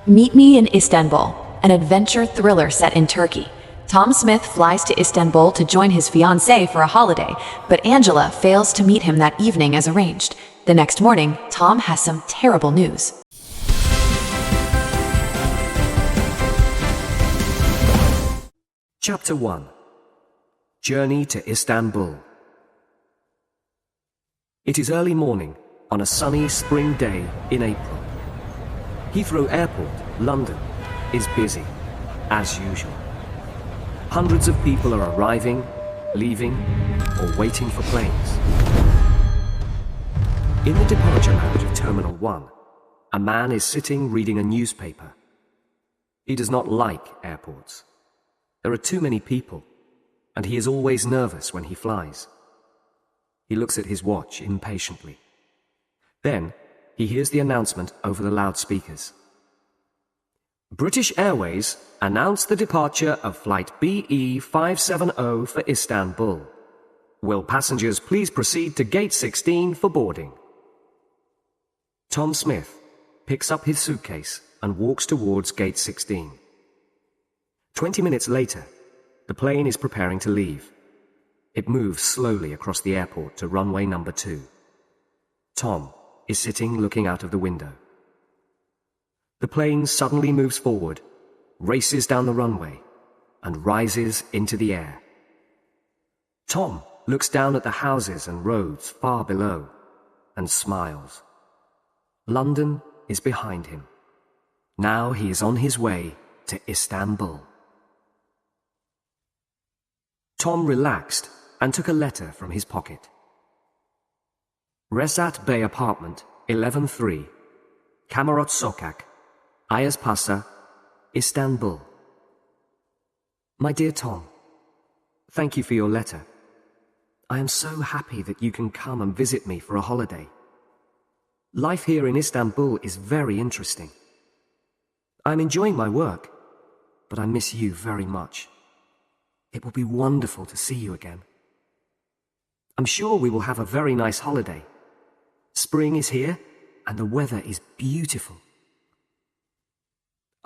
Meet Me in Istanbul, an adventure thriller set in Turkey. Tom Smith flies to Istanbul to join his fiancée for a holiday, but Angela fails to meet him that evening as arranged. The next morning, Tom has some terrible news. Chapter 1. Journey to Istanbul. It is early morning on a sunny spring day in April. Heathrow Airport, London, is busy, as usual. Hundreds of people are arriving, leaving, or waiting for planes. In the departure lounge of Terminal 1, a man is sitting reading a newspaper. He does not like airports. There are too many people, and he is always nervous when he flies. He looks at his watch impatiently. Then, he hears the announcement over the loudspeakers. British Airways announce the departure of Flight BE 570 for Istanbul. Will passengers please proceed to Gate 16 for boarding? Tom Smith picks up his suitcase and walks towards Gate 16. 20 minutes later, the plane is preparing to leave. It moves slowly across the airport to runway number 2. Tom is sitting looking out of the window. The plane suddenly moves forward, races down the runway, and rises into the air. Tom looks down at the houses and roads far below and smiles. London is behind him. Now he is on his way to Istanbul. Tom relaxed and took a letter from his pocket. Resat Bey Apartment, 11-3, Kamarot Sokak, Ayazpasa, Istanbul. My dear Tom, thank you for your letter. I am so happy that you can come and visit me for a holiday. Life here in Istanbul is very interesting. I'm enjoying my work, but I miss you very much. It will be wonderful to see you again. I'm sure we will have a very nice holiday. Spring is here, and the weather is beautiful.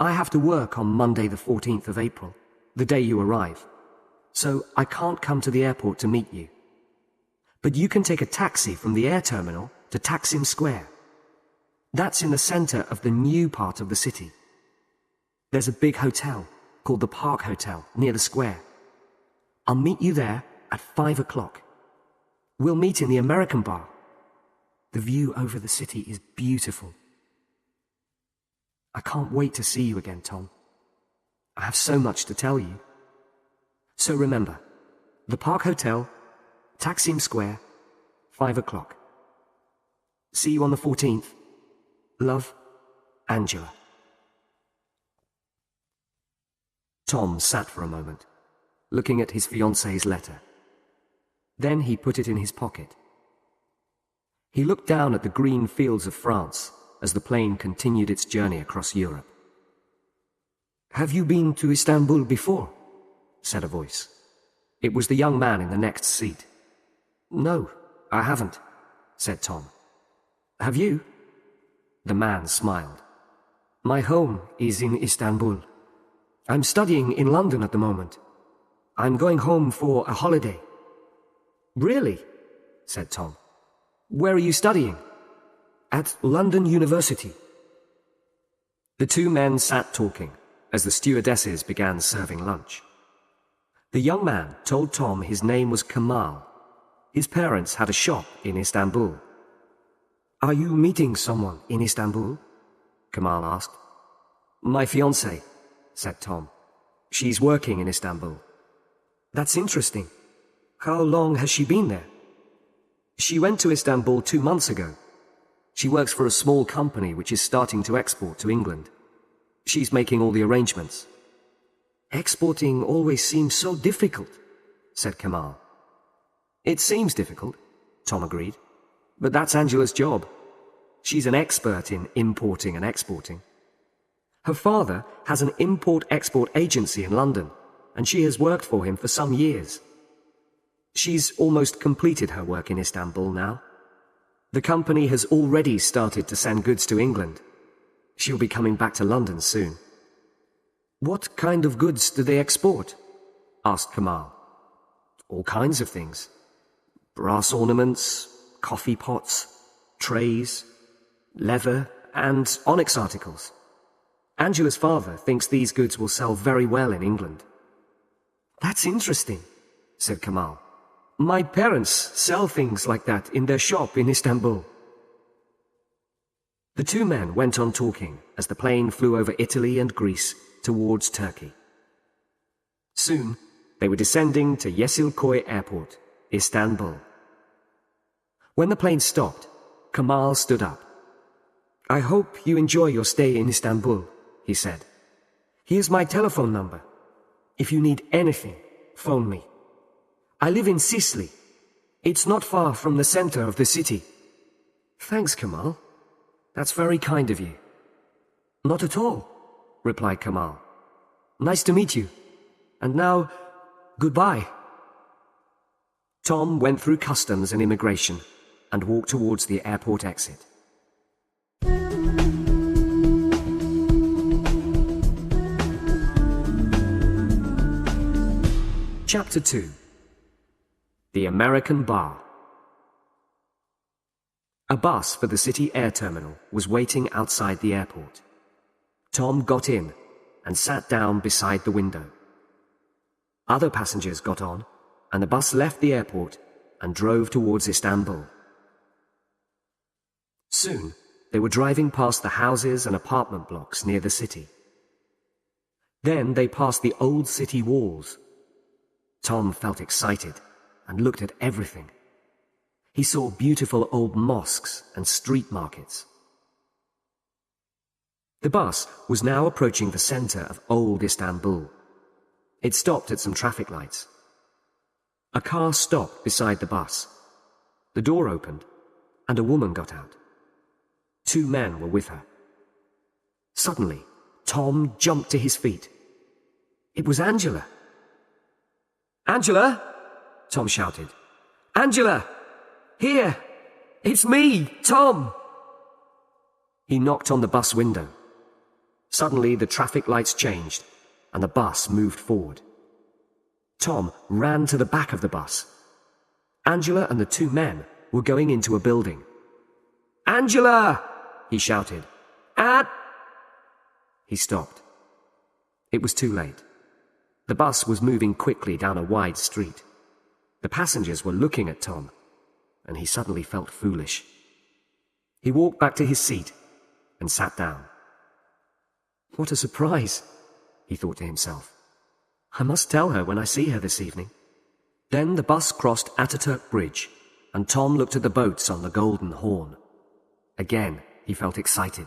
I have to work on Monday the 14th of April, the day you arrive, so I can't come to the airport to meet you. But you can take a taxi from the air terminal to Taksim Square. That's in the center of the new part of the city. There's a big hotel called the Park Hotel near the square. I'll meet you there at 5 o'clock. We'll meet in the American bar. The view over the city is beautiful. I can't wait to see you again, Tom. I have so much to tell you. So remember, the Park Hotel, Taksim Square, 5 o'clock. See you on the 14th. Love, Angela. Tom sat for a moment, looking at his fiancée's letter. Then he put it in his pocket. He looked down at the green fields of France as the plane continued its journey across Europe. "Have you been to Istanbul before?" said a voice. It was the young man in the next seat. "No, I haven't," said Tom. "Have you?" The man smiled. "My home is in Istanbul. I'm studying in London at the moment. I'm going home for a holiday." "Really?" said Tom. "Where are you studying?" "At London University." The two men sat talking as the stewardesses began serving lunch. The young man told Tom his name was Kamal. His parents had a shop in Istanbul. "Are you meeting someone in Istanbul?" Kamal asked. "My fiancée," said Tom. "She's working in Istanbul." "That's interesting. How long has she been there?" "She went to Istanbul 2 months ago. She works for a small company which is starting to export to England. She's making all the arrangements." "Exporting always seems so difficult," said Kamal. "It seems difficult," Tom agreed. "But that's Angela's job. She's an expert in importing and exporting. Her father has an import-export agency in London, and she has worked for him for some years. She's almost completed her work in Istanbul now. The company has already started to send goods to England. She'll be coming back to London soon. What kind of goods do they export? Asked Kamal. All kinds of things. Brass ornaments, coffee pots, trays, leather, and onyx articles. Angela's father thinks these goods will sell very well in England. That's interesting, said Kamal. My parents sell things like that in their shop in Istanbul. The two men went on talking as the plane flew over Italy and Greece towards Turkey. Soon, they were descending to Yeşilköy Airport, Istanbul. When the plane stopped, Kamal stood up. I hope you enjoy your stay in Istanbul, he said. Here's my telephone number. If you need anything, phone me. I live in Sicily. It's not far from the center of the city. Thanks, Kamal. That's very kind of you. Not at all, replied Kamal. Nice to meet you. And now, goodbye. Tom went through customs and immigration and walked towards the airport exit. Chapter 2. The American Bar. A bus for the city air terminal was waiting outside the airport. Tom got in and sat down beside the window. Other passengers got on, and the bus left the airport and drove towards Istanbul. Soon, they were driving past the houses and apartment blocks near the city. Then they passed the old city walls. Tom felt excited and looked at everything. He saw beautiful old mosques and street markets. The bus was now approaching the center of old Istanbul. It stopped at some traffic lights. A car stopped beside the bus. The door opened, and a woman got out. Two men were with her. Suddenly, Tom jumped to his feet. It was Angela. Angela! Tom shouted. Angela! Here! It's me, Tom! He knocked on the bus window. Suddenly, the traffic lights changed, and the bus moved forward. Tom ran to the back of the bus. Angela and the two men were going into a building. Angela! He shouted. He stopped. It was too late. The bus was moving quickly down a wide street. The passengers were looking at Tom, and he suddenly felt foolish. He walked back to his seat and sat down. What a surprise, he thought to himself. I must tell her when I see her this evening. Then the bus crossed Ataturk Bridge, and Tom looked at the boats on the Golden Horn. Again, he felt excited.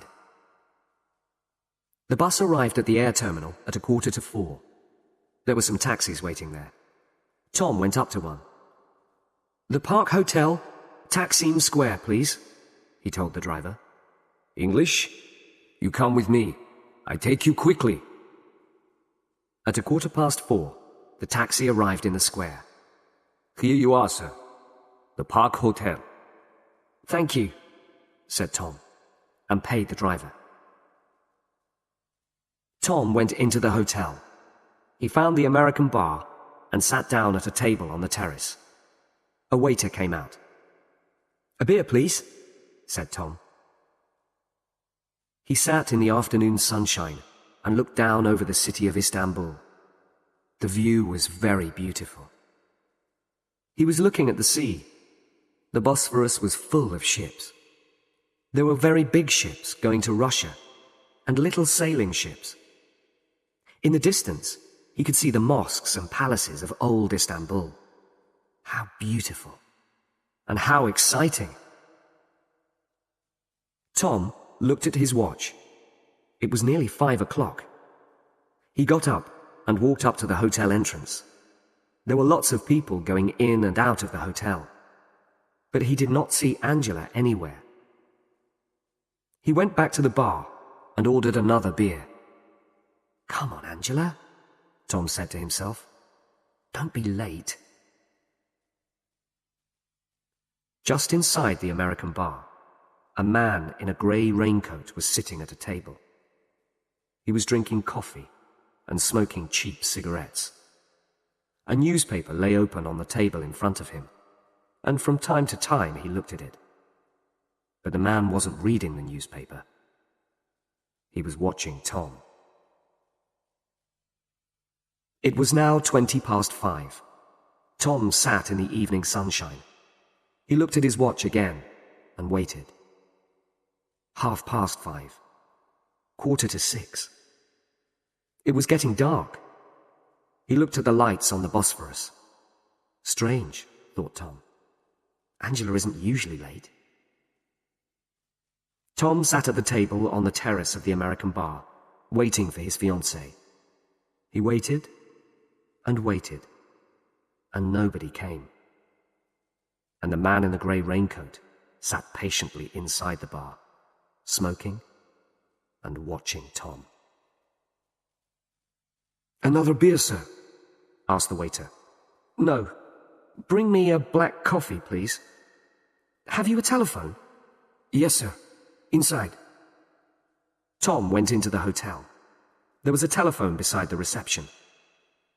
The bus arrived at the air terminal at 4:15. There were some taxis waiting there. Tom went up to one. The Park Hotel, Taksim Square, please, he told the driver. English? You come with me. I take you quickly. At 4:15, the taxi arrived in the square. Here you are, sir. The Park Hotel. Thank you, said Tom, and paid the driver. Tom went into the hotel. He found the American bar and sat down at a table on the terrace. A waiter came out. A beer, please, said Tom. He sat in the afternoon sunshine and looked down over the city of Istanbul. The view was very beautiful. He was looking at the sea. The Bosphorus was full of ships. There were very big ships going to Russia and little sailing ships. In the distance, he could see the mosques and palaces of old Istanbul. How beautiful and how exciting! Tom looked at his watch. It was nearly 5 o'clock. He got up and walked up to the hotel entrance. There were lots of people going in and out of the hotel, but he did not see Angela anywhere. He went back to the bar and ordered another beer. Come on, Angela, Tom said to himself. Don't be late. Just inside the American bar, a man in a grey raincoat was sitting at a table. He was drinking coffee and smoking cheap cigarettes. A newspaper lay open on the table in front of him, and from time to time he looked at it. But the man wasn't reading the newspaper. He was watching Tom. It was now 5:20. Tom sat in the evening sunshine. He looked at his watch again and waited. 5:30. 5:45. It was getting dark. He looked at the lights on the Bosphorus. Strange, thought Tom. Angela isn't usually late. Tom sat at the table on the terrace of the American bar, waiting for his fiancée. He waited and waited, and nobody came. And the man in the grey raincoat sat patiently inside the bar, smoking and watching Tom. "Another beer, sir?" asked the waiter. "No. Bring me a black coffee, please." "Have you a telephone?" "Yes, sir. Inside." Tom went into the hotel. There was a telephone beside the reception.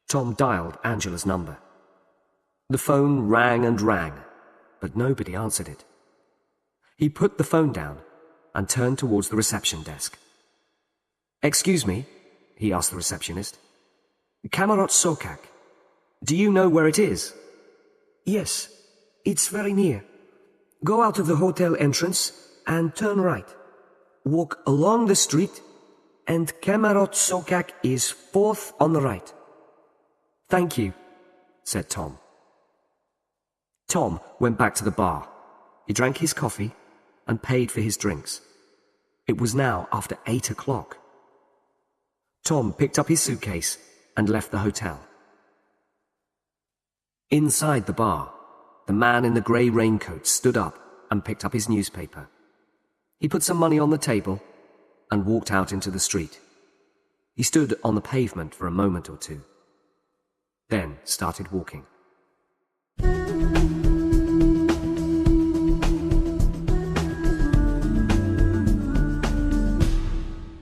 Tom dialed Angela's number. The phone rang and rang, but nobody answered it. He put the phone down and turned towards the reception desk. "Excuse me," he asked the receptionist. "Kamarot Sokak. Do you know where it is?" "Yes, it's very near. Go out of the hotel entrance and turn right. Walk along the street, and Kamarot Sokak is fourth on the right." "Thank you," said Tom. Tom went back to the bar. He drank his coffee and paid for his drinks. It was now after 8 o'clock. Tom picked up his suitcase and left the hotel. Inside the bar, the man in the grey raincoat stood up and picked up his newspaper. He put some money on the table and walked out into the street. He stood on the pavement for a moment or two, then started walking.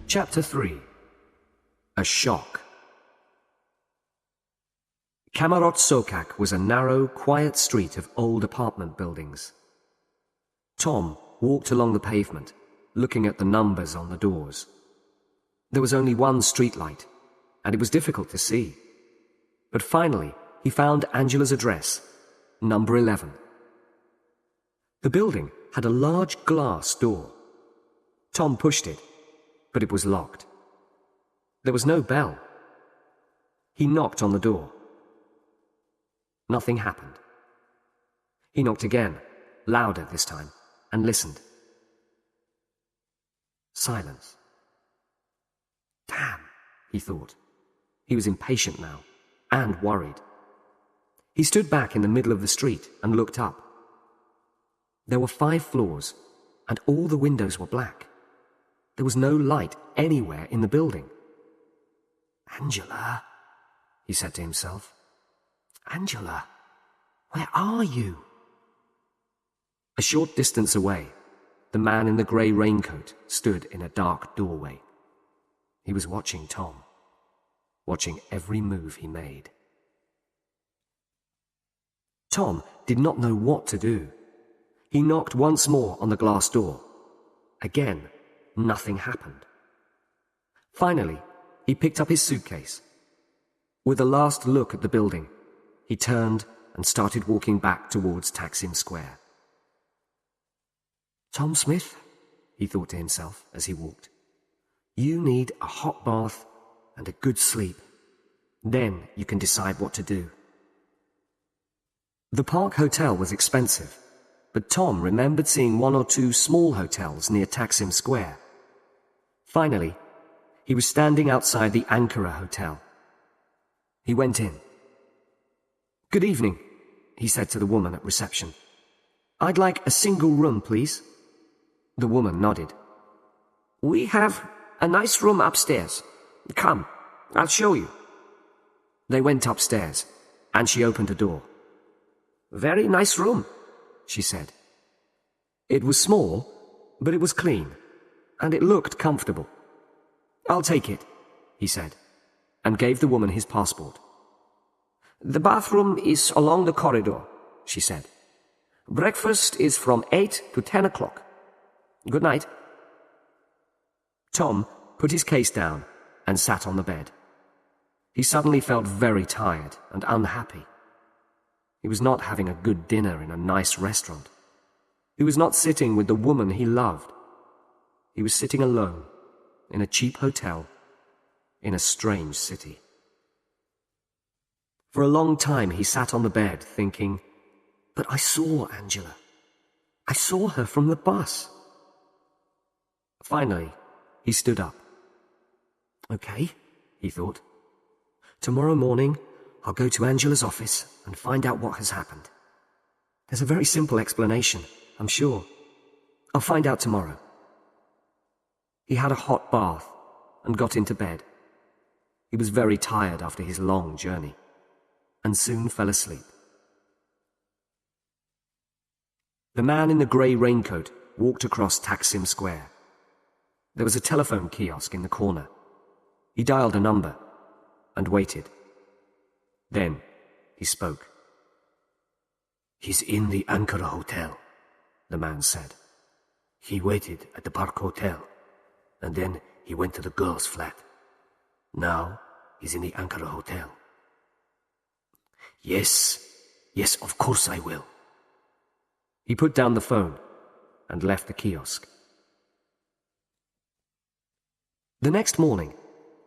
Chapter 3. A Shock. Kamarot Sokak was a narrow, quiet street of old apartment buildings. Tom walked along the pavement, looking at the numbers on the doors. There was only one streetlight, and it was difficult to see. But finally, he found Angela's address, number 11. The building had a large glass door. Tom pushed it, but it was locked. There was no bell. He knocked on the door. Nothing happened. He knocked again, louder this time, and listened. Silence. Damn, he thought. He was impatient now, and worried. He stood back in the middle of the street and looked up. There were 5 floors, and all the windows were black. There was no light anywhere in the building. "Angela," he said to himself. "Angela, where are you?" A short distance away, the man in the grey raincoat stood in a dark doorway. He was watching Tom, watching every move he made. Tom did not know what to do. He knocked once more on the glass door. Again, nothing happened. Finally, he picked up his suitcase. With a last look at the building, he turned and started walking back towards Taksim Square. "Tom Smith," he thought to himself as he walked, "you need a hot bath and a good sleep. Then you can decide what to do." The Park Hotel was expensive, but Tom remembered seeing 1 or 2 small hotels near Taksim Square. Finally, he was standing outside the Ankara Hotel. He went in. "Good evening," he said to the woman at reception. "I'd like a single room, please." The woman nodded. "We have a nice room upstairs. Come, I'll show you." They went upstairs, and she opened a door. "Very nice room," she said. It was small, but it was clean, and it looked comfortable. "I'll take it," he said, and gave the woman his passport. The bathroom is along the corridor, she said. Breakfast is from 8 to 10 o'clock. Good night. Tom put his case down and sat on the bed. He suddenly felt very tired and unhappy. He was not having a good dinner in a nice restaurant. He was not sitting with the woman he loved. He was sitting alone in a cheap hotel in a strange city. For a long time he sat on the bed thinking, but I saw Angela. I saw her from the bus. Finally, he stood up. Okay, he thought. Tomorrow morning, I'll go to Angela's office and find out what has happened. There's a very simple explanation, I'm sure. I'll find out tomorrow. He had a hot bath and got into bed. He was very tired after his long journey, and soon fell asleep. The man in the grey raincoat walked across Taksim Square. There was a telephone kiosk in the corner. He dialed a number and waited. Then he spoke. He's in the Ankara Hotel, the man said. He waited at the Park Hotel, and then he went to the girl's flat. Now he's in the Ankara Hotel. Yes, of course I will. He put down the phone and left the kiosk. The next morning,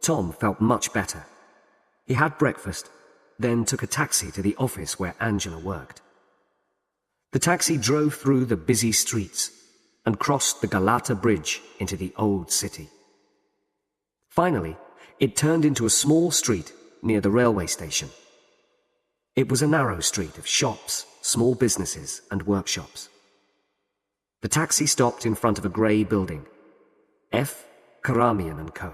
Tom felt much better. He had breakfast, then took a taxi to the office where Angela worked. The taxi drove through the busy streets and crossed the Galata Bridge into the old city. Finally, it turned into a small street near the railway station. It was a narrow street of shops, small businesses, and workshops. The taxi stopped in front of a grey building. F. Karamian and Co.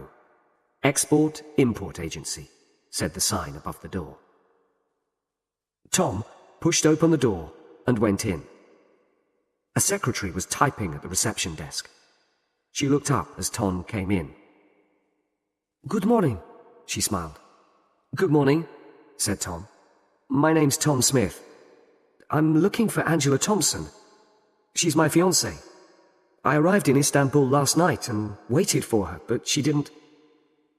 Export-Import Agency, said the sign above the door. Tom pushed open the door and went in. A secretary was typing at the reception desk. She looked up as Tom came in. "Good morning," she smiled. "Good morning," said Tom. "My name's Tom Smith. I'm looking for Angela Thompson. She's my fiancée. I arrived in Istanbul last night and waited for her, but she didn't..."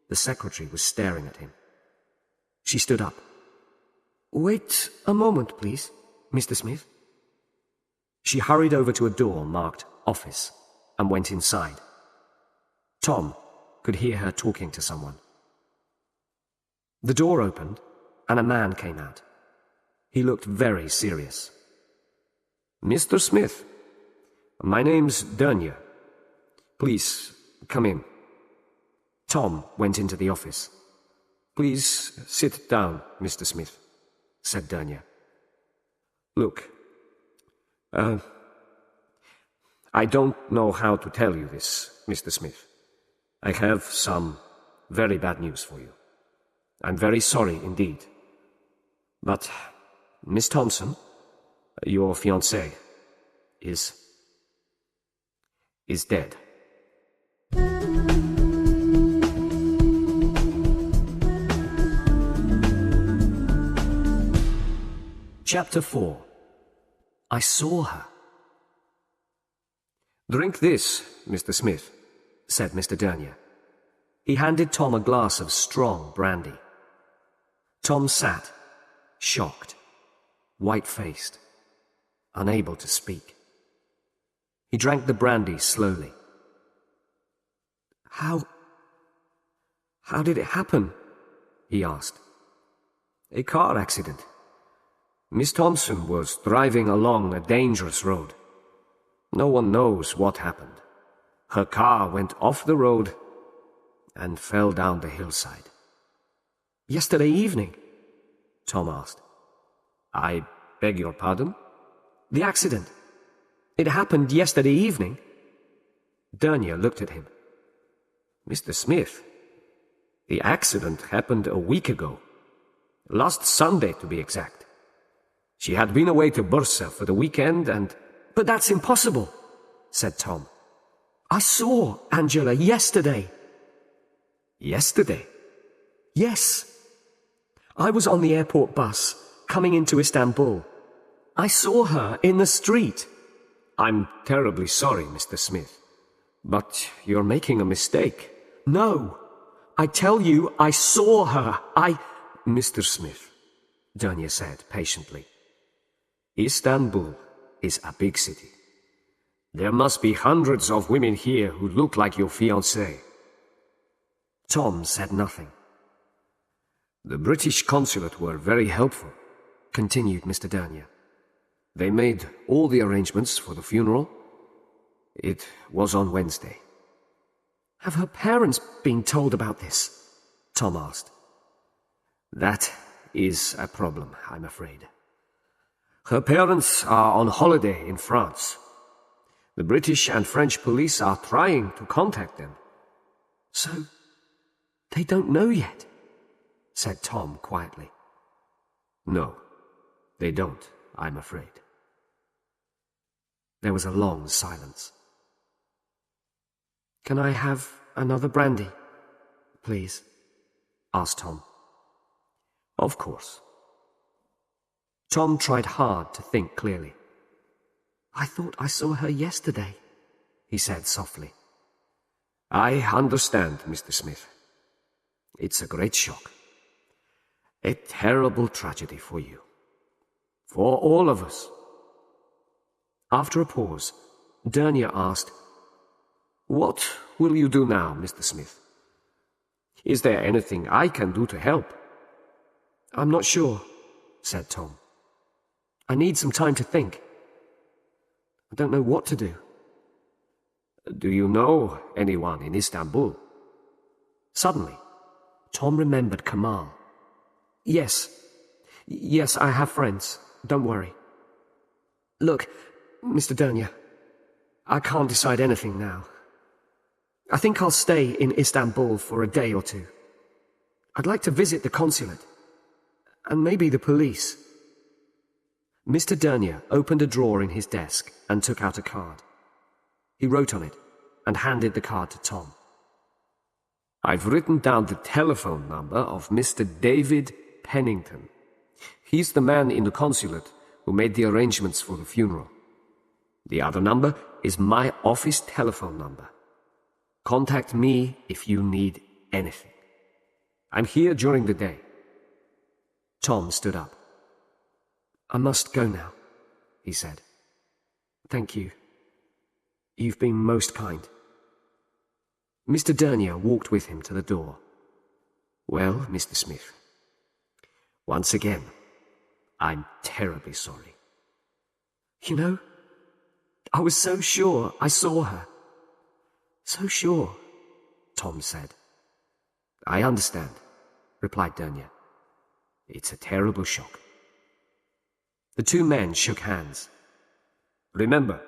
The secretary was staring at him. She stood up. "Wait a moment, please, Mr. Smith." She hurried over to a door marked Office and went inside. Tom could hear her talking to someone. The door opened and a man came out. He looked very serious. "Mr. Smith, my name's Dernya. Please, come in." Tom went into the office. "Please sit down, Mr. Smith," said Dernya. "Look, I don't know how to tell you this, Mr. Smith. I have some very bad news for you. I'm very sorry indeed. But Miss Thompson, your fiancée, is dead." Chapter 4. I saw her. "Drink this, Mr. Smith," said Mr. Dernya. He handed Tom a glass of strong brandy. Tom sat, shocked, white-faced, unable to speak. He drank the brandy slowly. How did it happen?" he asked. "A car accident. Miss Thompson was driving along a dangerous road. No one knows what happened. Her car went off the road and fell down the hillside." "Yesterday evening?" Tom asked. "I beg your pardon?" "The accident. It happened yesterday evening?" Dernya looked at him. "Mr. Smith, the accident happened a week ago. Last Sunday, to be exact. She had been away to Bursa for the weekend and..." "But that's impossible," said Tom. "I saw Angela yesterday." "Yesterday?" Yes. I was on the airport bus, coming into Istanbul. I saw her in the street. I'm terribly sorry, Mr. Smith, but you're making a mistake. No. I tell you, I saw her. Mr. Smith, Dunya said patiently, Istanbul is a big city. There must be hundreds of women here who look like your fiancée. Tom said nothing. The British consulate were very helpful, continued Mr. Dunya. They made all the arrangements for the funeral. It was on Wednesday. Have her parents been told about this? Tom asked. That is a problem, I'm afraid. Her parents are on holiday in France. The British and French police are trying to contact them. So, they don't know yet, said Tom quietly. No, they don't, I'm afraid. There was a long silence. Can I have another brandy, please? Asked Tom. Of course. Tom tried hard to think clearly. I thought I saw her yesterday, he said softly. I understand, Mr. Smith. It's a great shock. A terrible tragedy for you. For all of us. After a pause, Dunya asked, What will you do now, Mr. Smith? Is there anything I can do to help? I'm not sure, said Tom. I need some time to think. I don't know what to do. Do you know anyone in Istanbul? Suddenly, Tom remembered Kamal. Yes, I have friends. Don't worry. Look, Mr. Dunya, I can't decide anything now. I think I'll stay in Istanbul for a day or two. I'd like to visit the consulate, and maybe the police. Mr. Dunya opened a drawer in his desk and took out a card. He wrote on it and handed the card to Tom. I've written down the telephone number of Mr. David Pennington. He's the man in the consulate who made the arrangements for the funeral. The other number is my office telephone number. Contact me if you need anything. I'm here during the day. Tom stood up. I must go now, he said. Thank you. You've been most kind. Mr. Dunya walked with him to the door. Well, Mr. Smith, once again, I'm terribly sorry. You know, I was so sure I saw her. So sure, Tom said. I understand, replied Dunya. It's a terrible shock. The two men shook hands. Remember,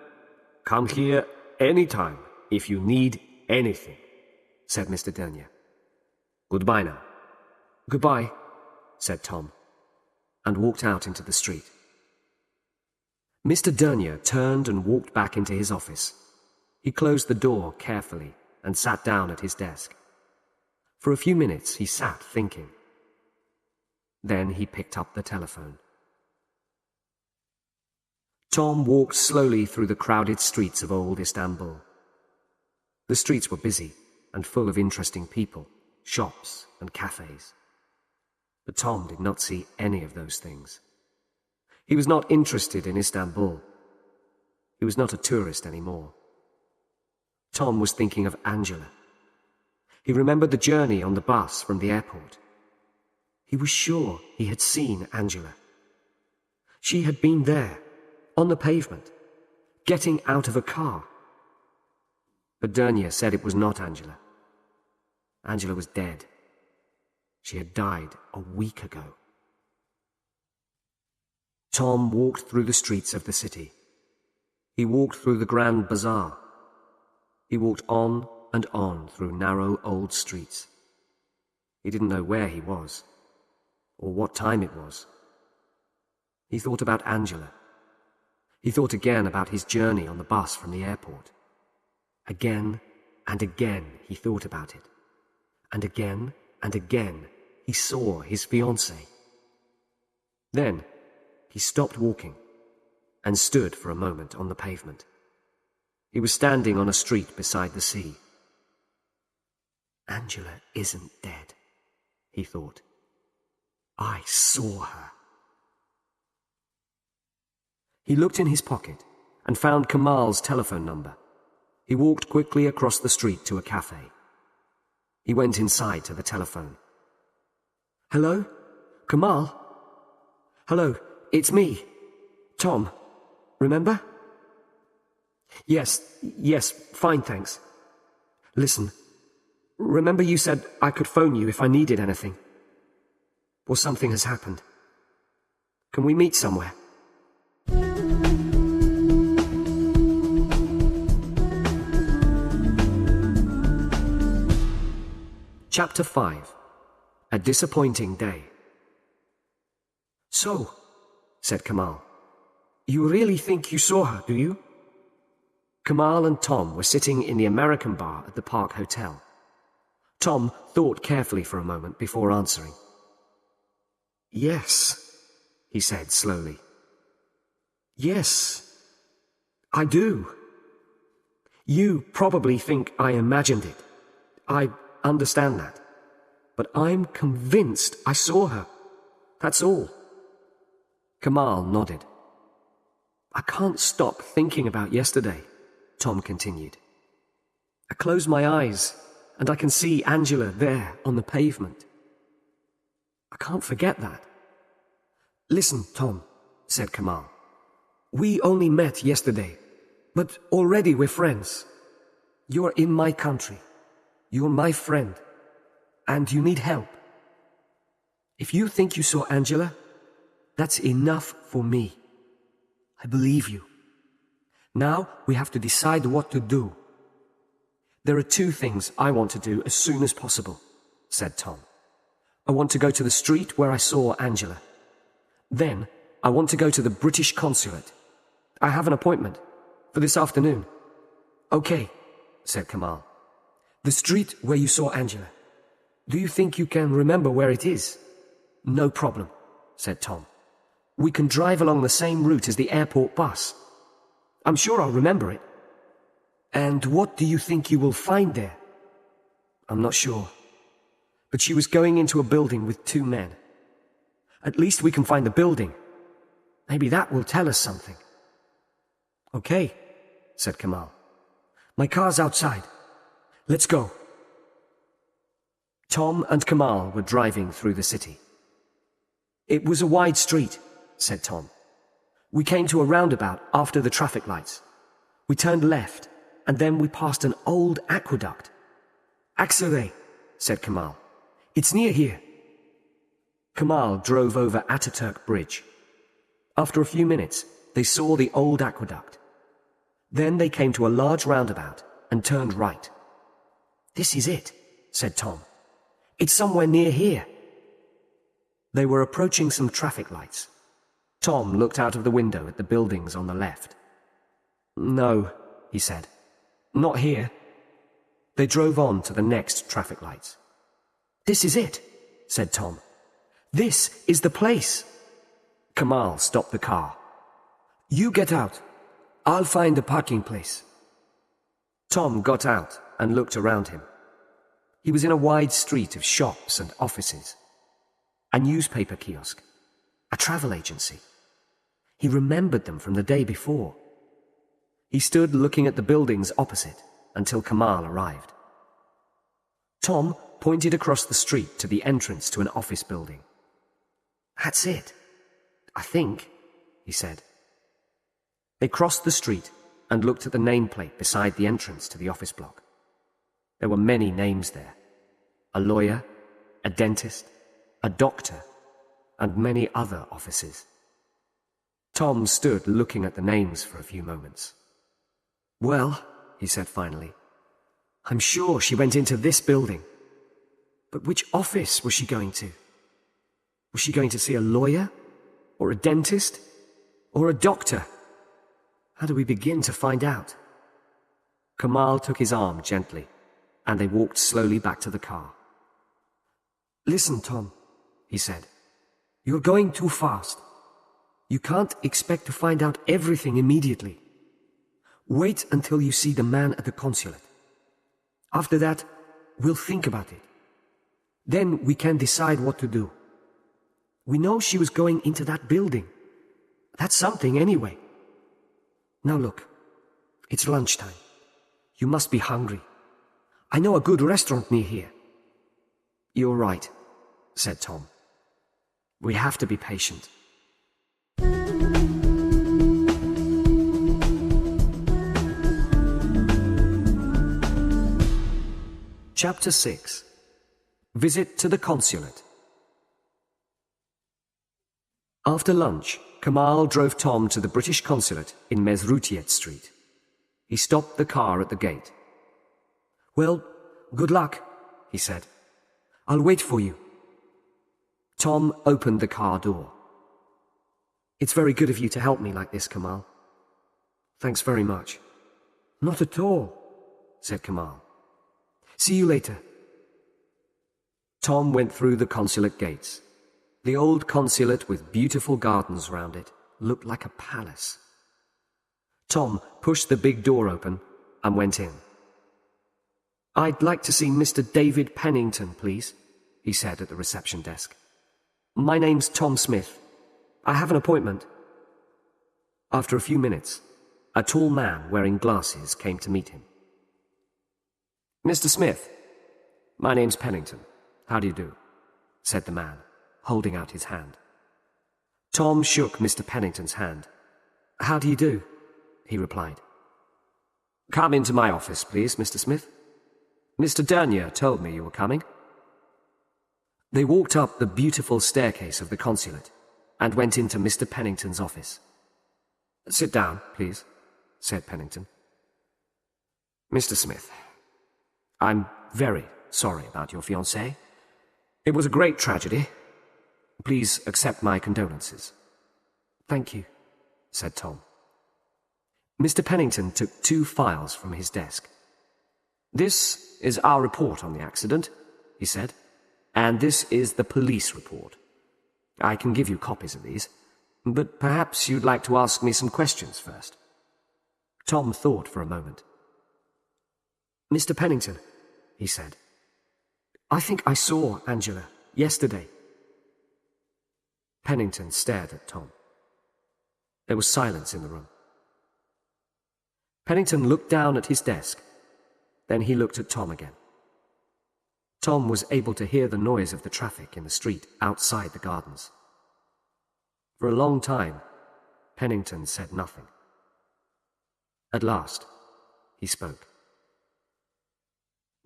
come here anytime if you need anything, said Mr. Dunya. Goodbye now. Goodbye, said Tom, and walked out into the street. Mr. Dunya turned and walked back into his office. He closed the door carefully and sat down at his desk. For a few minutes he sat thinking. Then he picked up the telephone. Tom walked slowly through the crowded streets of old Istanbul. The streets were busy and full of interesting people, shops and cafes. But Tom did not see any of those things. He was not interested in Istanbul. He was not a tourist anymore. Tom was thinking of Angela. He remembered the journey on the bus from the airport. He was sure he had seen Angela. She had been there, on the pavement, getting out of a car. But Dunya said it was not Angela. Angela was dead. She had died a week ago. Tom walked through the streets of the city. He walked through the Grand Bazaar. He walked on and on through narrow old streets. He didn't know where he was, or what time it was. He thought about Angela. He thought again about his journey on the bus from the airport. Again and again he thought about it. And again he saw his fiancée. Then he stopped walking and stood for a moment on the pavement. He was standing on a street beside the sea. Angela isn't dead, he thought. I saw her. He looked in his pocket and found Kamal's telephone number. He walked quickly across the street to a cafe. He went inside to the telephone. Hello? Kamal? Hello, it's me. Tom. Remember? Yes, fine, thanks. Listen, remember you said I could phone you if I needed anything? Well, something has happened. Can we meet somewhere? Chapter 5. A Disappointing Day. So, said Kamal, you really think you saw her, do you? Kamal and Tom were sitting in the American bar at the Park Hotel. Tom thought carefully for a moment before answering. Yes, he said slowly. Yes, I do. You probably think I imagined it. I understand that. But I'm convinced I saw her. That's all. Kamal nodded. I can't stop thinking about yesterday, Tom continued. I close my eyes and I can see Angela there on the pavement. I can't forget that. Listen, Tom, said Kamal. We only met yesterday, but already we're friends. You're in my country. You're my friend. And you need help. If you think you saw Angela, that's enough for me. I believe you. Now we have to decide what to do. There are two things I want to do as soon as possible, said Tom. I want to go to the street where I saw Angela. Then I want to go to the British consulate. I have an appointment for this afternoon. Okay, said Kamal. The street where you saw Angela. Do you think you can remember where it is? No problem, said Tom. We can drive along the same route as the airport bus. I'm sure I'll remember it. And what do you think you will find there? I'm not sure. But she was going into a building with two men. At least we can find the building. Maybe that will tell us something. Okay, said Kamal. My car's outside. Let's go. Tom and Kamal were driving through the city. It was a wide street, said Tom. We came to a roundabout after the traffic lights. We turned left, and then we passed an old aqueduct. Aksarayh, said Kamal. It's near here. Kamal drove over Ataturk Bridge. After a few minutes, they saw the old aqueduct. Then they came to a large roundabout and turned right. This is it, said Tom. It's somewhere near here. They were approaching some traffic lights. Tom looked out of the window at the buildings on the left. No, he said. Not here. They drove on to the next traffic lights. This is it, said Tom. This is the place. Kamal stopped the car. You get out. I'll find a parking place. Tom got out and looked around him. He was in a wide street of shops and offices. A newspaper kiosk. A travel agency. He remembered them from the day before. He stood looking at the buildings opposite until Kamal arrived. Tom pointed across the street to the entrance to an office building. That's it, I think, he said. They crossed the street and looked at the nameplate beside the entrance to the office block. There were many names there. A lawyer, a dentist, a doctor, and many other offices. Tom stood looking at the names for a few moments. Well, he said finally, I'm sure she went into this building. But which office was she going to? Was she going to see a lawyer? Or a dentist? Or a doctor? How do we begin to find out? Kamal took his arm gently, and they walked slowly back to the car. Listen, Tom, he said. You're going too fast. You can't expect to find out everything immediately. Wait until you see the man at the consulate. After that, we'll think about it. Then we can decide what to do. We know she was going into that building. That's something anyway. Now look, it's lunchtime. You must be hungry. I know a good restaurant near here. You're right, said Tom. We have to be patient. Chapter 6. Visit to the Consulate. After lunch, Kamal drove Tom to the British Consulate in Mesrutiet Street. He stopped the car at the gate. Well, good luck, he said. I'll wait for you. Tom opened the car door. It's very good of you to help me like this, Kamal. Thanks very much. Not at all, said Kamal. See you later. Tom went through the consulate gates. The old consulate with beautiful gardens round it looked like a palace. Tom pushed the big door open and went in. I'd like to see Mr. David Pennington, please, he said at the reception desk. My name's Tom Smith. I have an appointment. After a few minutes, a tall man wearing glasses came to meet him. Mr. Smith, my name's Pennington. How do you do? Said the man, holding out his hand. Tom shook Mr. Pennington's hand. How do you do? He replied. Come into my office, please, Mr. Smith. Mr. Dernier told me you were coming. They walked up the beautiful staircase of the consulate and went into Mr. Pennington's office. Sit down, please, said Pennington. Mr. Smith, I'm very sorry about your fiancée. It was a great tragedy. Please accept my condolences. Thank you, said Tom. Mr. Pennington took 2 files from his desk. This is our report on the accident, he said, and this is the police report. I can give you copies of these, but perhaps you'd like to ask me some questions first. Tom thought for a moment. Mr. Pennington, he said, I think I saw Angela yesterday. Pennington stared at Tom. There was silence in the room. Pennington looked down at his desk. Then he looked at Tom again. Tom was able to hear the noise of the traffic in the street outside the gardens. For a long time, Pennington said nothing. At last, he spoke.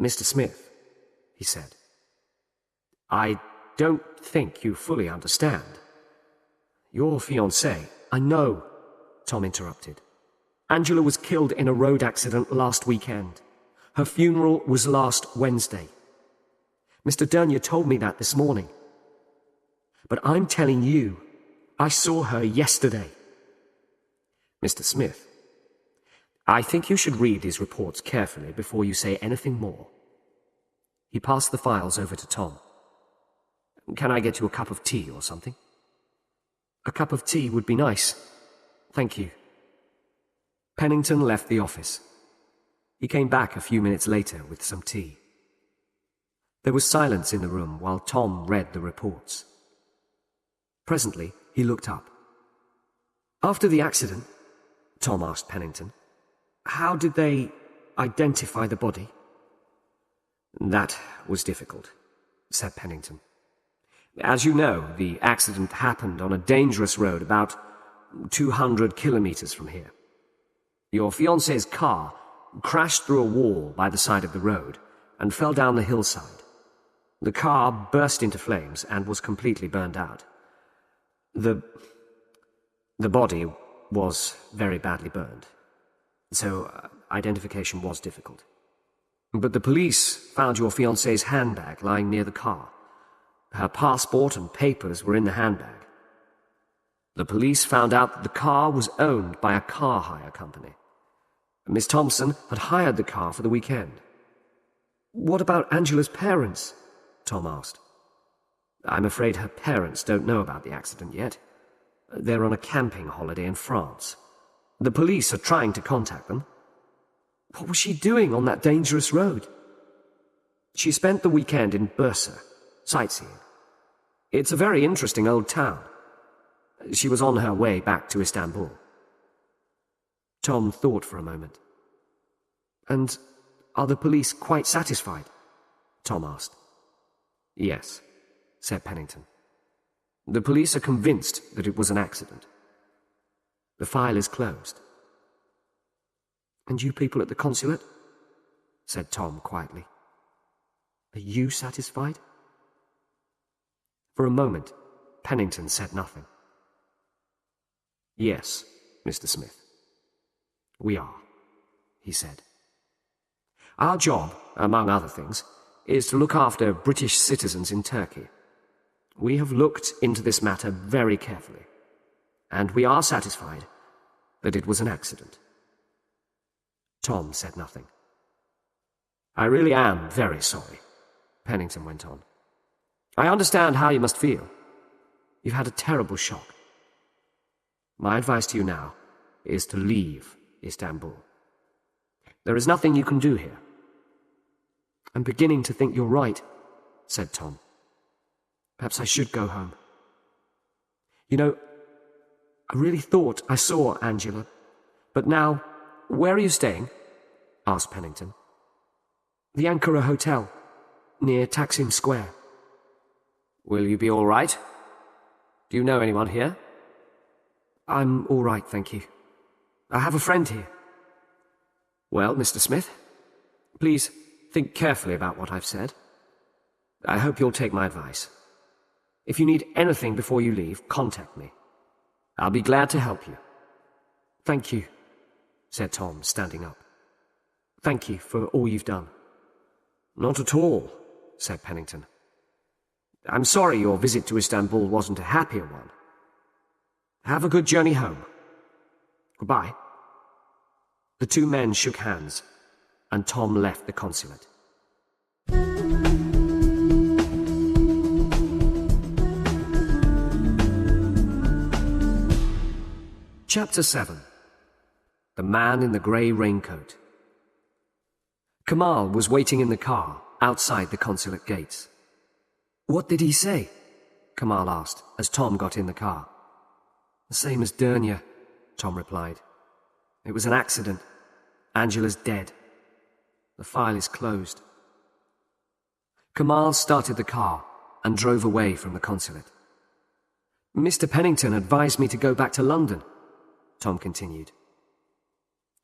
Mr. Smith, he said, I don't think you fully understand. Your fiancée... I know, Tom interrupted. Angela was killed in a road accident last weekend. Her funeral was last Wednesday. Mr. Dernier told me that this morning. But I'm telling you, I saw her yesterday. Mr. Smith, I think you should read these reports carefully before you say anything more. He passed the files over to Tom. Can I get you a cup of tea or something? A cup of tea would be nice. Thank you. Pennington left the office. He came back a few minutes later with some tea. There was silence in the room while Tom read the reports. Presently, he looked up. After the accident, Tom asked Pennington, how did they identify the body? That was difficult, said Pennington. As you know, the accident happened on a dangerous road about 200 kilometers from here. Your fiancé's car crashed through a wall by the side of the road and fell down the hillside. The car burst into flames and was completely burned out. The body was very badly burned, so identification was difficult. But the police found your fiancé's handbag lying near the car. Her passport and papers were in the handbag. The police found out that the car was owned by a car hire company. Miss Thompson had hired the car for the weekend. What about Angela's parents? Tom asked. I'm afraid her parents don't know about the accident yet. They're on a camping holiday in France. The police are trying to contact them. What was she doing on that dangerous road? She spent the weekend in Bursa, sightseeing. It's a very interesting old town. She was on her way back to Istanbul. Tom thought for a moment. And are the police quite satisfied? Tom asked. Yes, said Pennington. The police are convinced that it was an accident. The file is closed. And you people at the consulate? Said Tom quietly. Are you satisfied? For a moment, Pennington said nothing. Yes, Mr. Smith. We are, he said. Our job, among other things, is to look after British citizens in Turkey. We have looked into this matter very carefully, and we are satisfied that it was an accident. Tom said nothing. I really am very sorry, Pennington went on. I understand how you must feel. You've had a terrible shock. My advice to you now is to leave Istanbul. There is nothing you can do here. I'm beginning to think you're right, said Tom. Perhaps I should go home. You know, I really thought I saw Angela, but now, where are you staying? Asked Pennington. The Ankara Hotel, near Taksim Square. Will you be all right? Do you know anyone here? I'm all right, thank you. I have a friend here. Well, Mr. Smith, please think carefully about what I've said. I hope you'll take my advice. If you need anything before you leave, contact me. I'll be glad to help you. Thank you, said Tom, standing up. Thank you for all you've done. Not at all, said Pennington. I'm sorry your visit to Istanbul wasn't a happier one. Have a good journey home. Goodbye. The two men shook hands, and Tom left the consulate. Chapter 7. The Man in the Grey Raincoat. Kamal was waiting in the car outside the consulate gates. What did he say? Kamal asked as Tom got in the car. The same as Dernia, Tom replied. It was an accident. Angela's dead. The file is closed. Kamal started the car and drove away from the consulate. Mr. Pennington advised me to go back to London, Tom continued.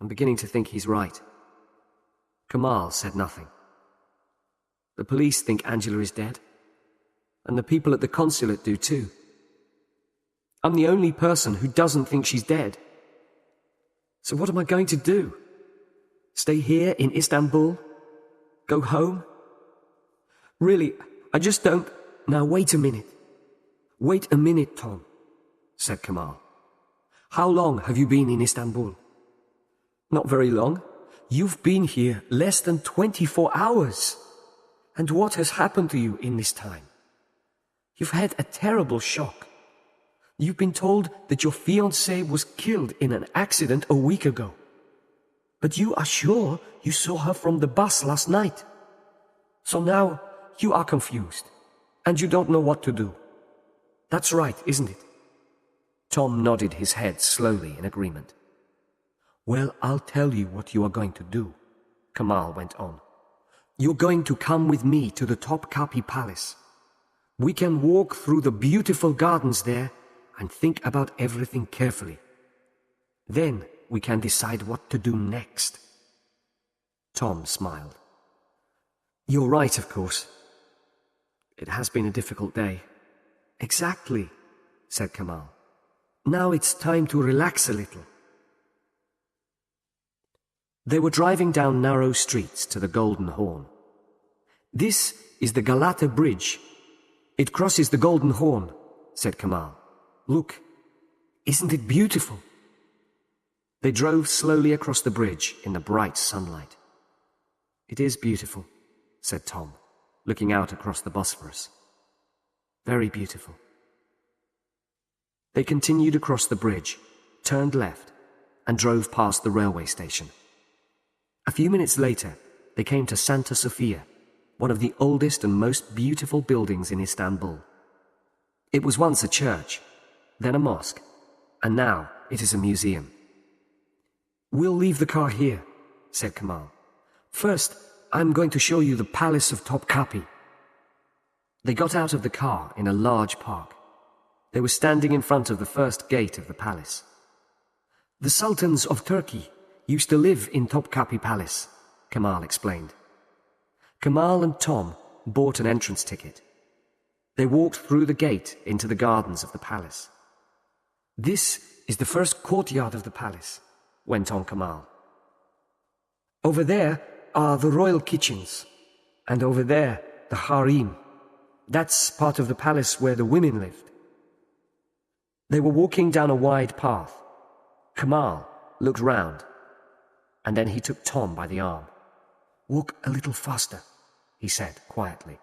I'm beginning to think he's right. Kamal said nothing. The police think Angela is dead, and the people at the consulate do too. I'm the only person who doesn't think she's dead. So what am I going to do? Stay here in Istanbul? Go home? Really, I just don't... Now wait a minute. Wait a minute, Tom, said Kamal. How long have you been in Istanbul? Not very long. You've been here less than 24 hours. And what has happened to you in this time? You've had a terrible shock. You've been told that your fiancée was killed in an accident a week ago. But you are sure you saw her from the bus last night. So now you are confused, and you don't know what to do. That's right, isn't it? Tom nodded his head slowly in agreement. Well, I'll tell you what you are going to do, Kamal went on. You're going to come with me to the Topkapi Palace. We can walk through the beautiful gardens there and think about everything carefully. Then we can decide what to do next. Tom smiled. You're right, of course. It has been a difficult day. Exactly, said Kamal. Now it's time to relax a little. They were driving down narrow streets to the Golden Horn. This is the Galata Bridge. It crosses the Golden Horn, said Kamal. Look, isn't it beautiful? They drove slowly across the bridge in the bright sunlight. It is beautiful, said Tom, looking out across the Bosphorus. Very beautiful. They continued across the bridge, turned left, and drove past the railway station. A few minutes later, they came to Santa Sofia, one of the oldest and most beautiful buildings in Istanbul. It was once a church, then a mosque, and now it is a museum. "We'll leave the car here," said Kemal. "First, I'm going to show you the Palace of Topkapi." They got out of the car in a large park. They were standing in front of the first gate of the palace. "The Sultans of Turkey used to live in Topkapi Palace," Kemal explained. Kemal and Tom bought an entrance ticket. They walked through the gate into the gardens of the palace. "This is the first courtyard of the palace," went on Kemal. "Over there are the royal kitchens, and over there the harem. That's part of the palace where the women lived." They were walking down a wide path. Kemal looked round, and then he took Tom by the arm. "Walk a little faster," he said quietly.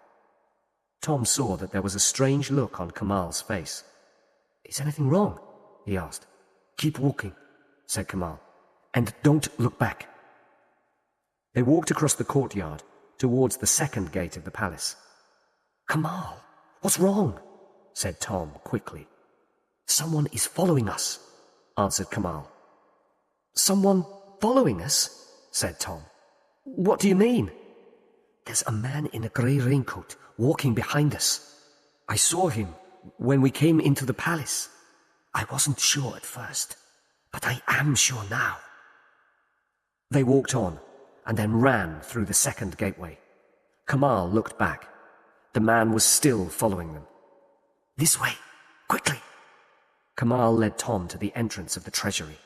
Tom saw that there was a strange look on Kemal's face. "Is anything wrong?" he asked. "Keep walking," said Kemal, "and don't look back." They walked across the courtyard towards the second gate of the palace. "Kemal, what's wrong?" said Tom quickly. "Someone is following us," answered Kemal. "Someone following us?" said Tom. "What do you mean?" "There's a man in a grey raincoat walking behind us. I saw him when we came into the palace. I wasn't sure at first, but I am sure now." They walked on and then ran through the second gateway. Kemal looked back. The man was still following them. "This way, quickly!" Kemal led Tom to the entrance of the treasury.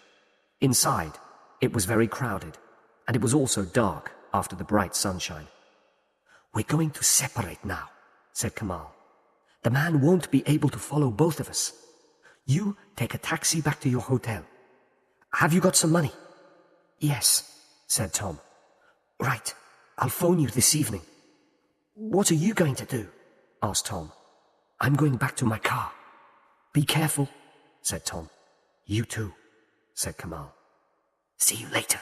Inside, it was very crowded, and it was also dark after the bright sunshine. "We're going to separate now," said Kemal. "The man won't be able to follow both of us. You take a taxi back to your hotel. Have you got some money?" "Yes," said Tom. "Right, I'll phone you this evening." "What are you going to do?" asked Tom. "I'm going back to my car." "Be careful," said Tom. "You too," said Kemal. "See you later."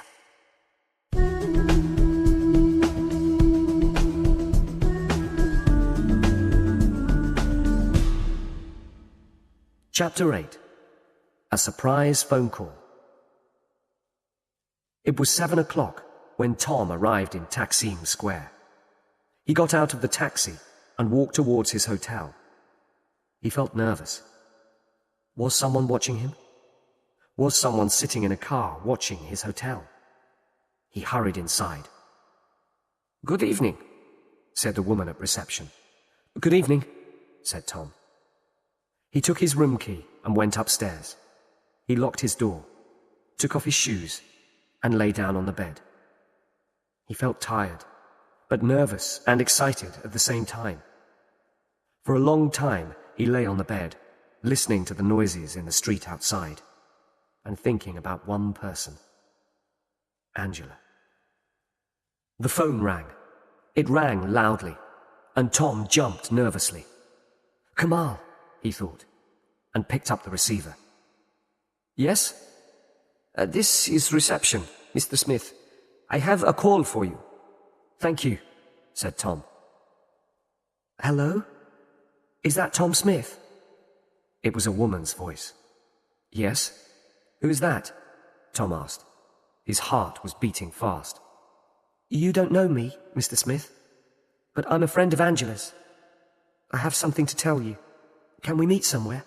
Chapter 8. A Surprise Phone Call. It was 7 o'clock when Tom arrived in Taksim Square. He got out of the taxi and walked towards his hotel. He felt nervous. Was someone watching him? Was someone sitting in a car watching his hotel? He hurried inside. "Good evening," said the woman at reception. "Good evening," said Tom. He took his room key and went upstairs. He locked his door, took off his shoes, and lay down on the bed. He felt tired, but nervous and excited at the same time. For a long time, he lay on the bed, listening to the noises in the street outside, and thinking about one person, Angela. The phone rang. It rang loudly, and Tom jumped nervously. "Kemal," he thought, and picked up the receiver. "Yes? This is reception, Mr. Smith. I have a call for you." "Thank you," said Tom. "Hello? Is that Tom Smith?" It was a woman's voice. "Yes? Who is that?" Tom asked. His heart was beating fast. "You don't know me, Mr. Smith, but I'm a friend of Angela's. I have something to tell you. Can we meet somewhere?"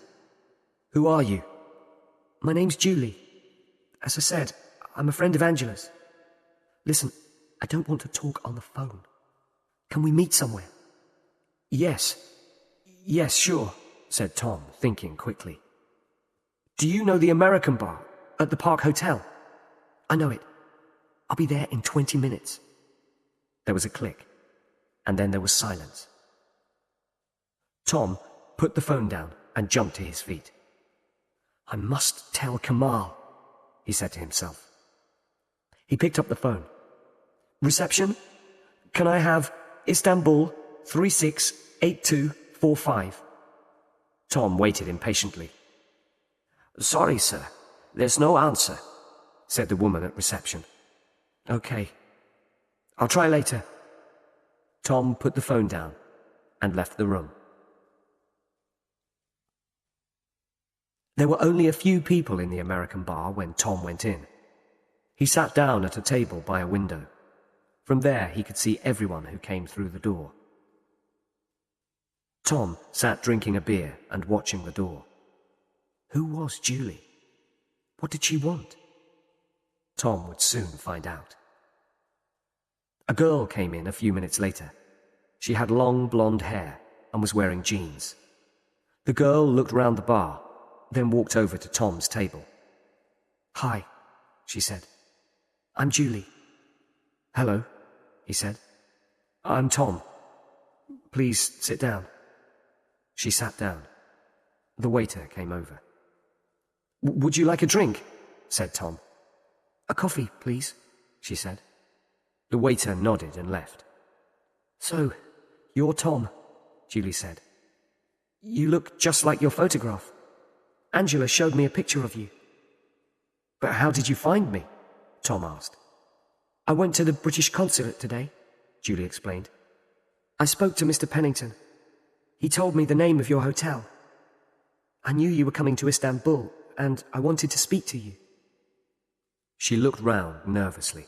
"Who are you?" "My name's Julie. As I said, I'm a friend of Angela's. Listen, I don't want to talk on the phone. Can we meet somewhere?" Yes, sure," said Tom, thinking quickly. "Do you know the American bar at the Park Hotel?" "I know it. I'll be there in 20 minutes. There was a click, and then there was silence. Tom put the phone down and jumped to his feet. "I must tell Kemal," he said to himself. He picked up the phone. "Reception? Can I have Istanbul 368245? Tom waited impatiently. "Sorry, sir. There's no answer," said the woman at reception. "Okay. I'll try later." Tom put the phone down and left the room. There were only a few people in the American bar when Tom went in. He sat down at a table by a window. From there he could see everyone who came through the door. Tom sat drinking a beer and watching the door. Who was Julie? What did she want? Tom would soon find out. A girl came in a few minutes later. She had long blonde hair and was wearing jeans. The girl looked round the bar, then walked over to Tom's table. "Hi," she said. "I'm Julie." "Hello," he said. "I'm Tom. Please sit down." She sat down. The waiter came over. "Would you like a drink?" said Tom. "A coffee, please," she said. The waiter nodded and left. "So, you're Tom," Julie said. "You look just like your photograph. Angela showed me a picture of you." "But how did you find me?" Tom asked. "I went to the British consulate today," Julie explained. "I spoke to Mr. Pennington. He told me the name of your hotel. I knew you were coming to Istanbul, and I wanted to speak to you." She looked round nervously.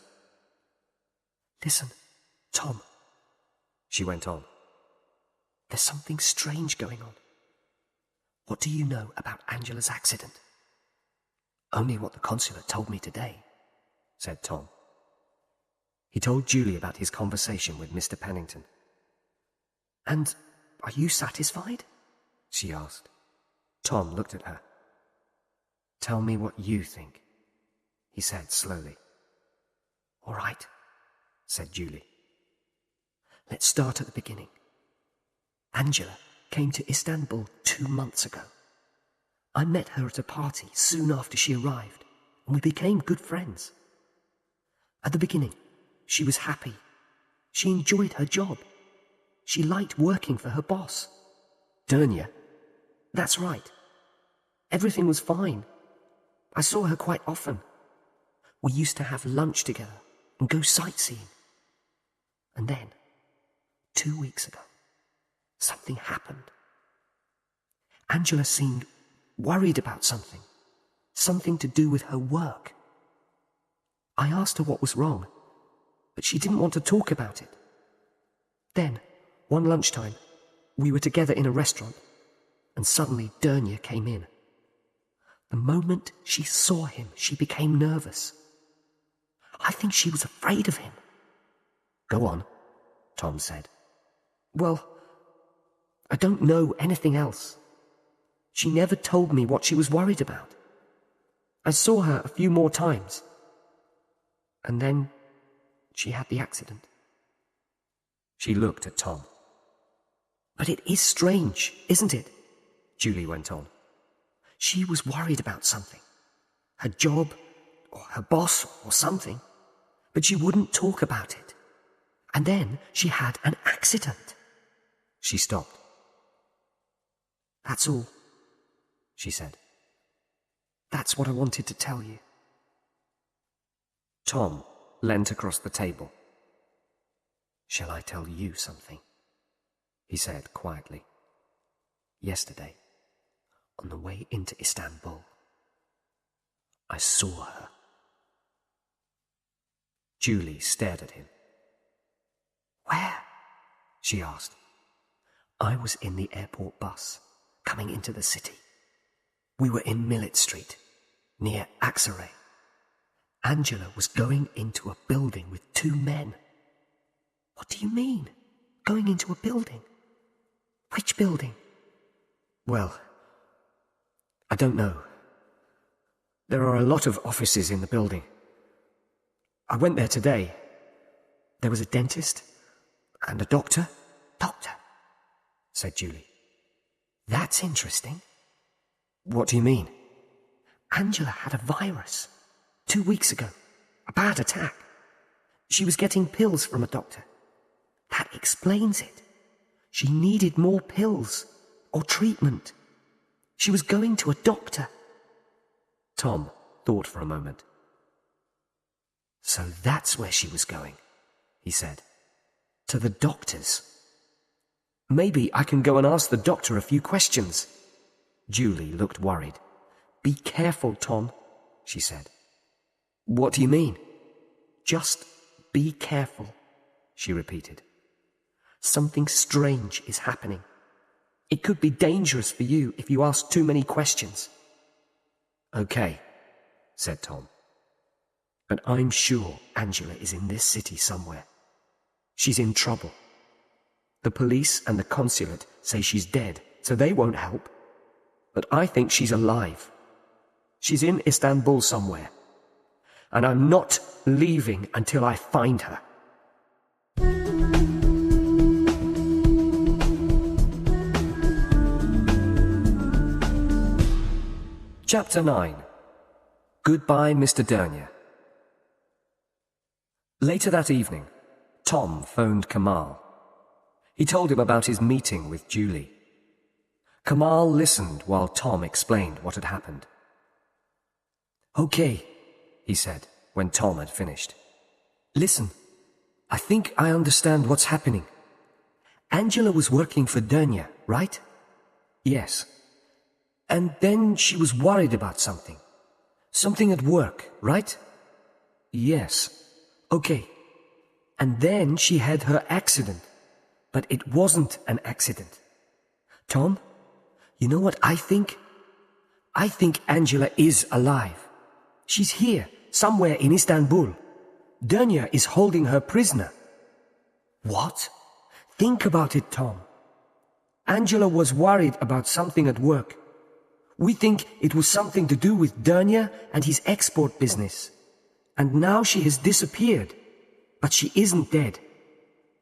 "Listen, Tom," she went on. "There's something strange going on. What do you know about Angela's accident?" "Only what the consulate told me today," said Tom. He told Julie about his conversation with Mr. Pennington. "And are you satisfied?" she asked. Tom looked at her. "Tell me what you think," he said slowly. "All right," said Julie. "Let's start at the beginning. Angela came to Istanbul 2 months ago. I met her at a party soon after she arrived, and we became good friends. At the beginning, she was happy. She enjoyed her job. She liked working for her boss. Dernia. That's right. Everything was fine. I saw her quite often. We used to have lunch together and go sightseeing. And then, 2 weeks ago, something happened. Angela seemed worried about something to do with her work. I asked her what was wrong, but she didn't want to talk about it. Then, one lunchtime, we were together in a restaurant, and suddenly Dernia came in. The moment she saw him, she became nervous. I think she was afraid of him." "Go on," Tom said. "Well, I don't know anything else. She never told me what she was worried about. I saw her a few more times. And then she had the accident." She looked at Tom. "But it is strange, isn't it?" Julie went on. "She was worried about something. Her job, or her boss, or something. But she wouldn't talk about it. And then she had an accident." She stopped. "That's all," she said. "That's what I wanted to tell you." Tom leant across the table. "Shall I tell you something?" he said quietly. "Yesterday, on the way into Istanbul, I saw her." Julie stared at him. "Where?" she asked. "I was in the airport bus, coming into the city. We were in Millet Street, near Aksaray. Angela was going into a building with 2 men." "What do you mean, going into a building? Which building?" "Well, I don't know. There are a lot of offices in the building. I went there today. There was a dentist and a doctor." "Doctor," said Julie. "That's interesting." "What do you mean?" "Angela had a virus 2 weeks ago, a bad attack. She was getting pills from a doctor. That explains it. She needed more pills or treatment. She was going to a doctor. Tom thought for a moment. So that's where she was going, he said. To the doctor's. Maybe I can go and ask the doctor a few questions. Julie looked worried. Be careful, Tom, she said. What do you mean? Just be careful, she repeated. Something strange is happening. It could be dangerous for you if you ask too many questions. Okay, said Tom. But I'm sure Angela is in this city somewhere. She's in trouble. The police and the consulate say she's dead, so they won't help. But I think she's alive. She's in Istanbul somewhere. And I'm not leaving until I find her. Chapter 9. Goodbye, Mr. Dernier. Later that evening, Tom phoned Kamal. He told him about his meeting with Julie. Kamal listened while Tom explained what had happened. Okay, he said when Tom had finished. Listen, I think I understand what's happening. Angela was working for Dernier, right? Yes. And then she was worried about something. Something at work, right? Yes. Okay. And then she had her accident. But it wasn't an accident. Tom, you know what I think? I think Angela is alive. She's here, somewhere in Istanbul. Dernier is holding her prisoner. What? Think about it, Tom. Angela was worried about something at work. We think it was something to do with Dernier and his export business. And now she has disappeared. But she isn't dead.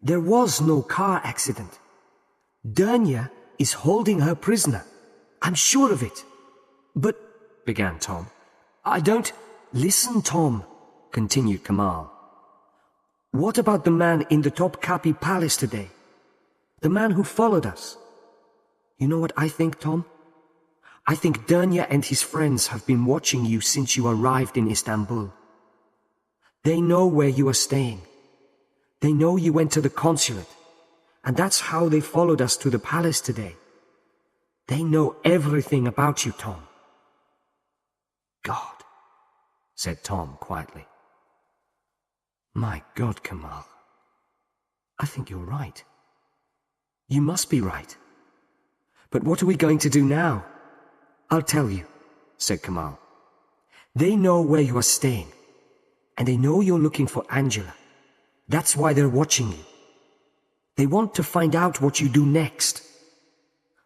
There was no car accident. Dernier is holding her prisoner. I'm sure of it. But, began Tom. I don't... Listen, Tom, continued Kamal. What about the man in the Topkapi Palace today? The man who followed us? You know what I think, Tom? I think Dernier and his friends have been watching you since you arrived in Istanbul. They know where you are staying. They know you went to the consulate, and that's how they followed us to the palace today. They know everything about you, Tom. God, said Tom quietly. My God, Kamal. I think you're right. You must be right. But what are we going to do now? I'll tell you, said Kamal. They know where you are staying, and they know you're looking for Angela. That's why they're watching you. They want to find out what you do next.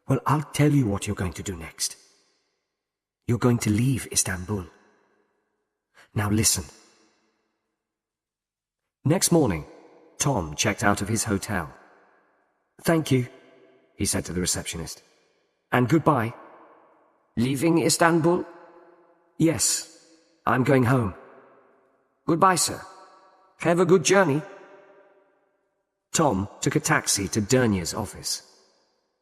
Well, I'll tell you what you're going to do next. You're going to leave Istanbul. Now listen. Next morning, Tom checked out of his hotel. Thank you, he said to the receptionist. And goodbye. Leaving Istanbul? Yes, I'm going home. Goodbye, sir. Have a good journey. Tom took a taxi to Dernier's office.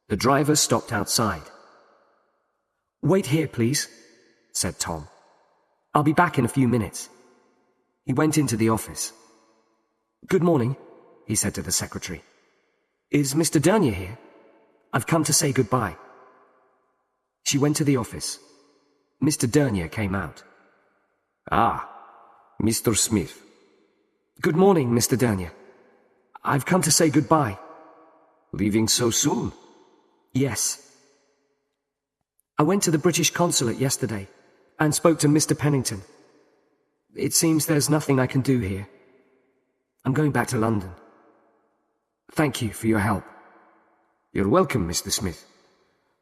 The driver stopped outside. Wait here, please, said Tom. I'll be back in a few minutes. He went into the office. Good morning, he said to the secretary. Is Mr. Dernier here? I've come to say goodbye. She went to the office. Mr. Dernier came out. Ah, Mr. Smith. Good morning, Mr. Dernier. I've come to say goodbye. Leaving so soon? Yes. I went to the British consulate yesterday and spoke to Mr. Pennington. It seems there's nothing I can do here. I'm going back to London. Thank you for your help. You're welcome, Mr. Smith.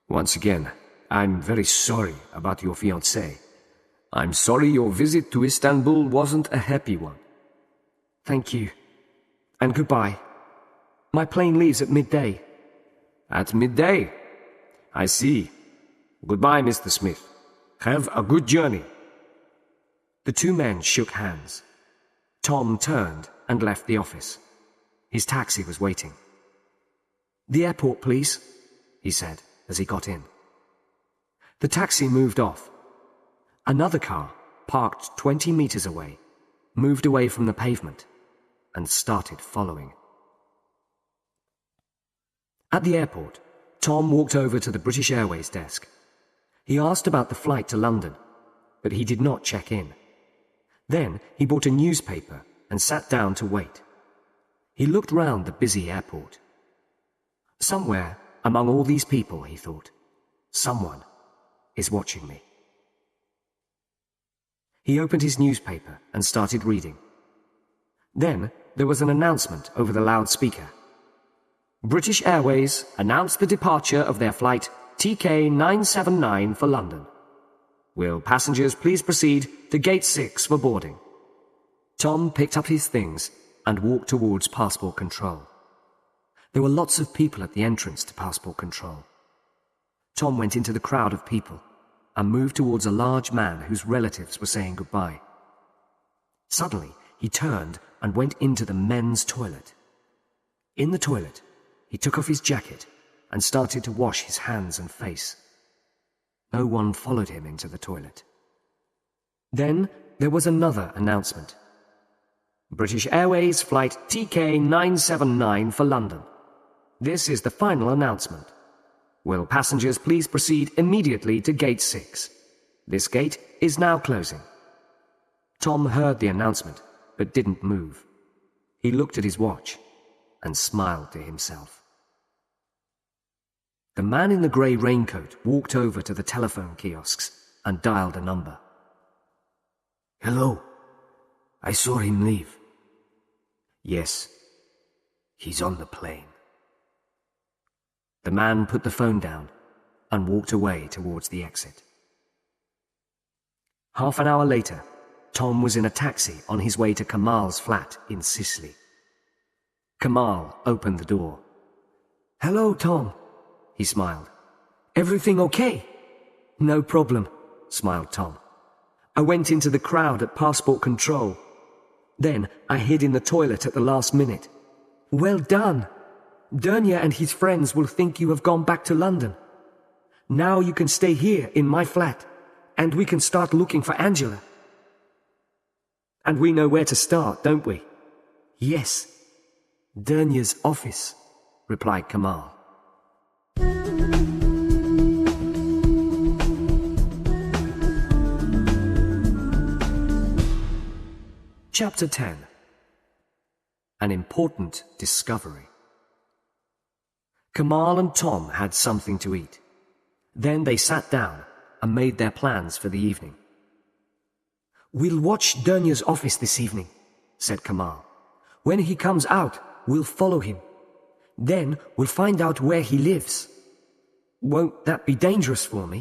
Once again, I'm very sorry about your fiancée. I'm sorry your visit to Istanbul wasn't a happy one. Thank you. And goodbye. My plane leaves at midday. At midday? I see. Goodbye, Mr. Smith. Have a good journey. The two men shook hands. Tom turned and left the office. His taxi was waiting. The airport, please, he said as he got in. The taxi moved off. Another car, parked 20 meters away, moved away from the pavement and started following. At the airport, Tom walked over to the British Airways desk. He asked about the flight to London, but he did not check in. Then he bought a newspaper and sat down to wait. He looked round the busy airport. Somewhere among all these people, he thought, someone is watching me. He opened his newspaper and started reading. Then there was an announcement over the loudspeaker. British Airways announced the departure of their flight TK979 for London. Will passengers please proceed to Gate 6 for boarding? Tom picked up his things and walked towards passport control. There were lots of people at the entrance to passport control. Tom went into the crowd of people and moved towards a large man whose relatives were saying goodbye. Suddenly, he turned and went into the men's toilet. In the toilet, he took off his jacket and started to wash his hands and face. No one followed him into the toilet. Then there was another announcement. British Airways flight TK979 for London. This is the final announcement. Will passengers please proceed immediately to Gate 6? This gate is now closing. Tom heard the announcement, but didn't move. He looked at his watch and smiled to himself. The man in the grey raincoat walked over to the telephone kiosks and dialed a number. Hello. I saw him leave. Yes, He's on the plane. the man put the phone down and walked away towards the exit. Half an hour later, Tom was in a taxi on his way to Kamal's flat in Sicily. Kamal opened the door. "Hello, Tom," he smiled. "Everything okay?" "No problem," smiled Tom. "I went into the crowd at passport control. Then I hid in the toilet at the last minute." "Well done. Dernia and his friends will think you have gone back to London. Now you can stay here in my flat, and we can start looking for Angela." "And we know where to start, don't we?" "Yes. Dernia's office," replied Kamal. Chapter 10. An important discovery. Kamal and Tom had something to eat. Then they sat down and made their plans for the evening. "We'll watch Dernia's office this evening," said Kamal. "When he comes out, we'll follow him. Then we'll find out where he lives." "Won't that be dangerous for me?"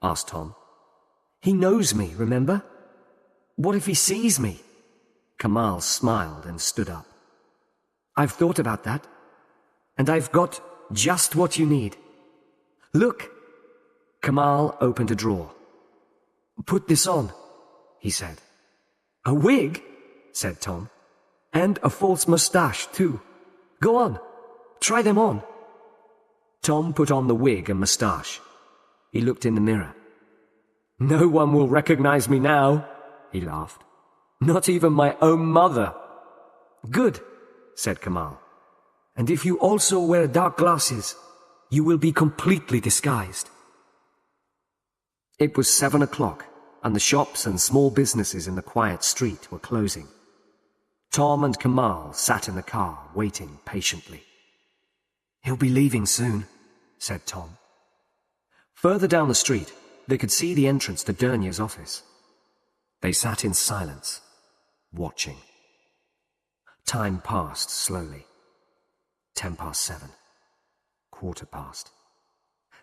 asked Tom. "He knows me, remember? What if he sees me?" Kamal smiled and stood up. "I've thought about that, and I've got just what you need. Look!" Kamal opened a drawer. "Put this on," he said. "A wig?" said Tom. "And a false moustache, too. Go on, try them on." Tom put on the wig and moustache. He looked in the mirror. "No one will recognize me now," he laughed. "Not even my own mother." "Good," said Kamal. "And if you also wear dark glasses, you will be completely disguised." It was 7 o'clock, and the shops and small businesses in the quiet street were closing. Tom and Kamal sat in the car, waiting patiently. "He'll be leaving soon," said Tom. Further down the street, they could see the entrance to Dernia's office. They sat in silence, watching. Time passed slowly. 7:10. 7:15.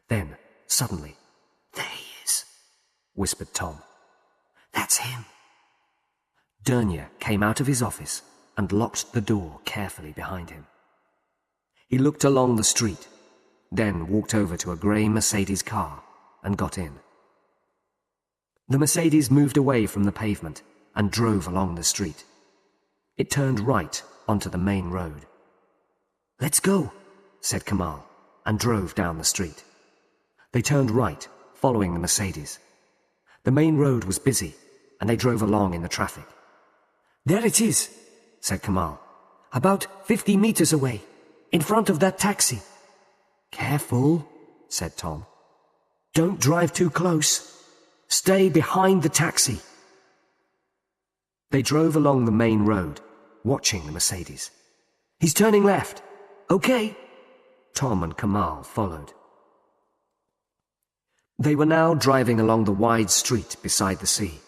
Then, suddenly, "There he is," whispered Tom. "That's him." Dernia came out of his office and locked the door carefully behind him. He looked along the street, then walked over to a grey Mercedes car and got in. The Mercedes moved away from the pavement and drove along the street. It turned right onto the main road. "Let's go," said Kamal, and drove down the street. They turned right, following the Mercedes. The main road was busy, and they drove along in the traffic. There it is, said Kamal. About 50 meters away, in front of that taxi. Careful, said Tom. Don't drive too close. Stay behind the taxi. They drove along the main road, watching the Mercedes. He's turning left. Okay. Tom and Kamal followed. They were now driving along the wide street beside the sea.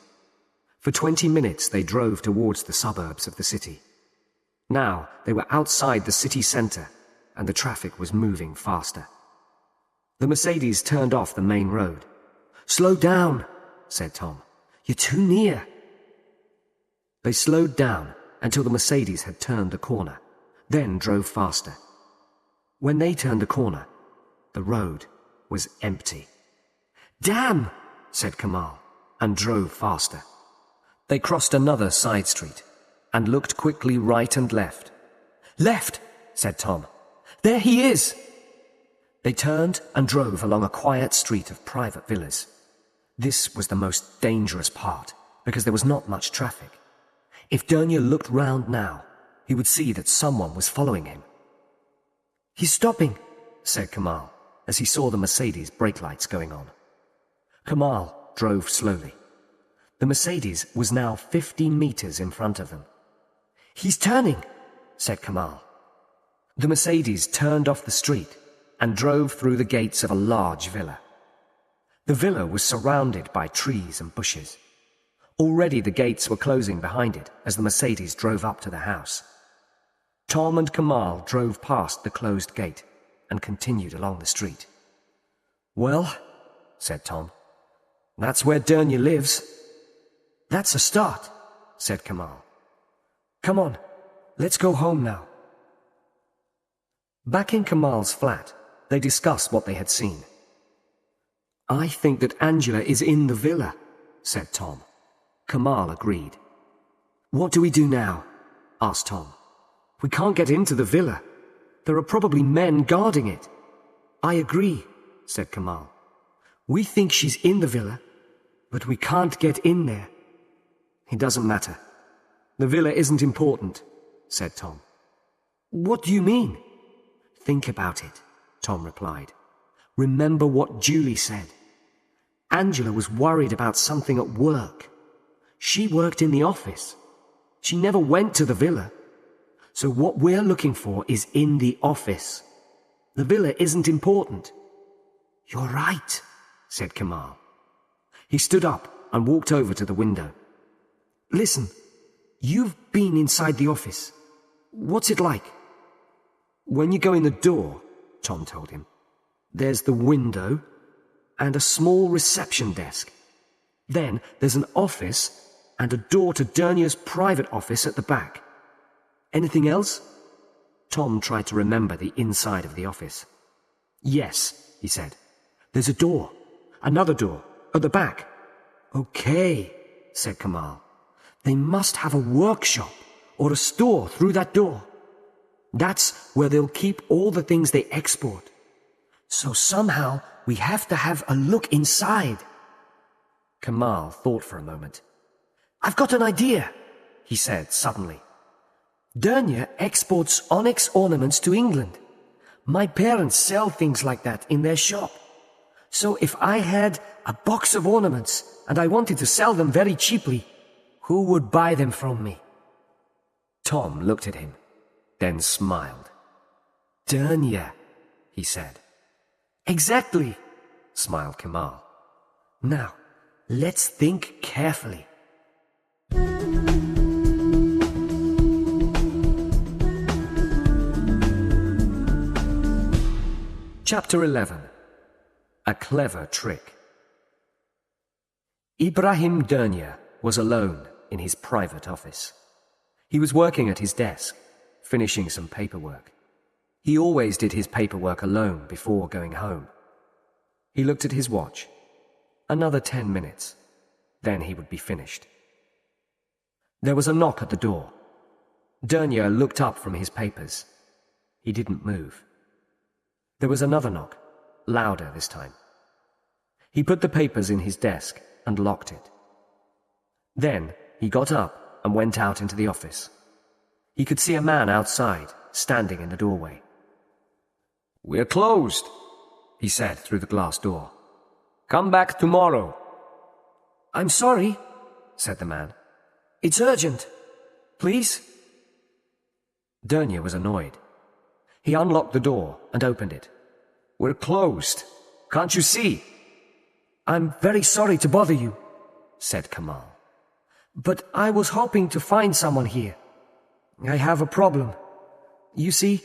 For 20 minutes they drove towards the suburbs of the city. Now they were outside the city centre, and the traffic was moving faster. The Mercedes turned off the main road. Slow down, said Tom. You're too near. They slowed down until the Mercedes had turned the corner, then drove faster. When they turned the corner, the road was empty. Damn, said Kamal, and drove faster. They crossed another side street and looked quickly right and left. Left, said Tom. There he is. They turned and drove along a quiet street of private villas. This was the most dangerous part, because there was not much traffic. If Dernier looked round now, he would see that someone was following him. He's stopping, said Kamal, as he saw the Mercedes brake lights going on. Kamal drove slowly. The Mercedes was now 50 meters in front of them. He's turning, said Kamal. The Mercedes turned off the street and drove through the gates of a large villa. The villa was surrounded by trees and bushes. Already the gates were closing behind it as the Mercedes drove up to the house. Tom and Kamal drove past the closed gate and continued along the street. Well, said Tom, that's where Dernier lives. That's a start, said Kamal. Come on, let's go home now. Back in Kamal's flat, they discussed what they had seen. I think that Angela is in the villa, said Tom. Kamal agreed. What do we do now? asked Tom. We can't get into the villa. There are probably men guarding it. I agree, said Kamal. We think she's in the villa, but we can't get in there. It doesn't matter. The villa isn't important, said Tom. What do you mean? Think about it, Tom replied. Remember what Julie said. Angela was worried about something at work. She worked in the office. She never went to the villa. So what we're looking for is in the office. The villa isn't important. You're right, said Kamal. He stood up and walked over to the window. Listen, you've been inside the office. What's it like? When you go in the door, Tom told him, there's the window and a small reception desk. Then there's an office and a door to Dernier's private office at the back. Anything else? Tom tried to remember the inside of the office. Yes, he said. There's a door. Another door. At the back. Okay, said Kamal. They must have a workshop or a store through that door. That's where they'll keep all the things they export. So somehow we have to have a look inside. Kamal thought for a moment. I've got an idea, he said suddenly. Dernier exports onyx ornaments to England. My parents sell things like that in their shop. So if I had a box of ornaments and I wanted to sell them very cheaply, who would buy them from me? Tom looked at him, then smiled. Dernier, he said. Exactly, smiled Kamal. Now, let's think carefully. Chapter 11. A Clever Trick. Ibrahim Dernier was alone in his private office. He was working at his desk, finishing some paperwork. He always did his paperwork alone before going home. He looked at his watch. Another 10 minutes. Then he would be finished. There was a knock at the door. Dernier looked up from his papers. He didn't move. There was another knock, louder this time. He put the papers in his desk and locked it. Then he got up and went out into the office. He could see a man outside, standing in the doorway. "We're closed," he said through the glass door. "Come back tomorrow." "I'm sorry," said the man. "It's urgent. Please?" Dernier was annoyed. He unlocked the door and opened it. "We're closed. Can't you see?" "I'm very sorry to bother you," said Kamal. "But I was hoping to find someone here. I have a problem. You see,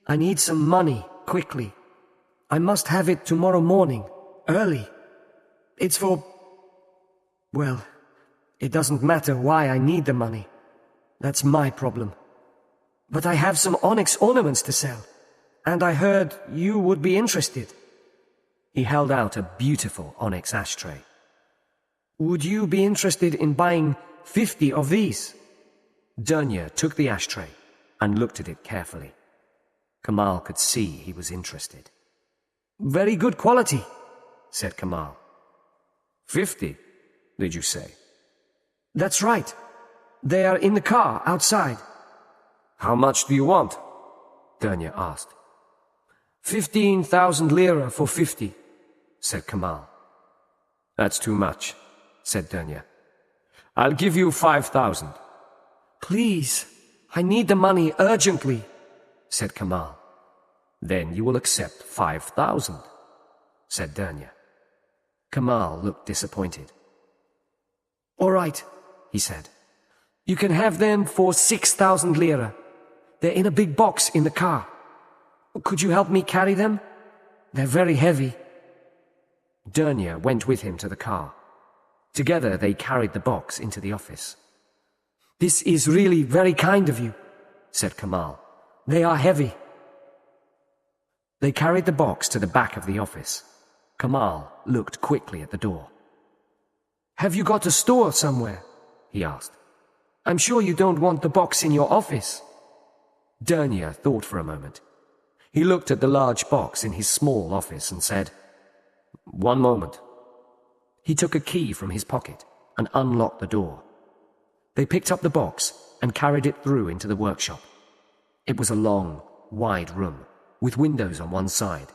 I need some money, quickly. I must have it tomorrow morning, early. It's for... well, it doesn't matter why I need the money. That's my problem. But I have some onyx ornaments to sell, and I heard you would be interested." He held out a beautiful onyx ashtray. "Would you be interested in buying 50 of these?" Dernier took the ashtray and looked at it carefully. Kamal could see he was interested. "Very good quality," said Kamal. 50, did you say? "That's right. They are in the car outside." "How much do you want?" Dernier asked. 15,000 lira for 50, said Kamal. "That's too much," said Dernier. "I'll give you 5,000. "Please, I need the money urgently," said Kamal. "Then you will accept 5,000, said Dernier. Kamal looked disappointed. "All right," he said. "You can have them for 6,000 lira. They're in a big box in the car. Could you help me carry them? They're very heavy." Dernier went with him to the car. Together they carried the box into the office. "This is really very kind of you," said Kamal. "They are heavy." They carried the box to the back of the office. Kamal looked quickly at the door. "Have you got a store somewhere?" he asked. "I'm sure you don't want the box in your office." Dernier thought for a moment. He looked at the large box in his small office and said, "One moment." He took a key from his pocket and unlocked the door. They picked up the box and carried it through into the workshop. It was a long, wide room, with windows on one side.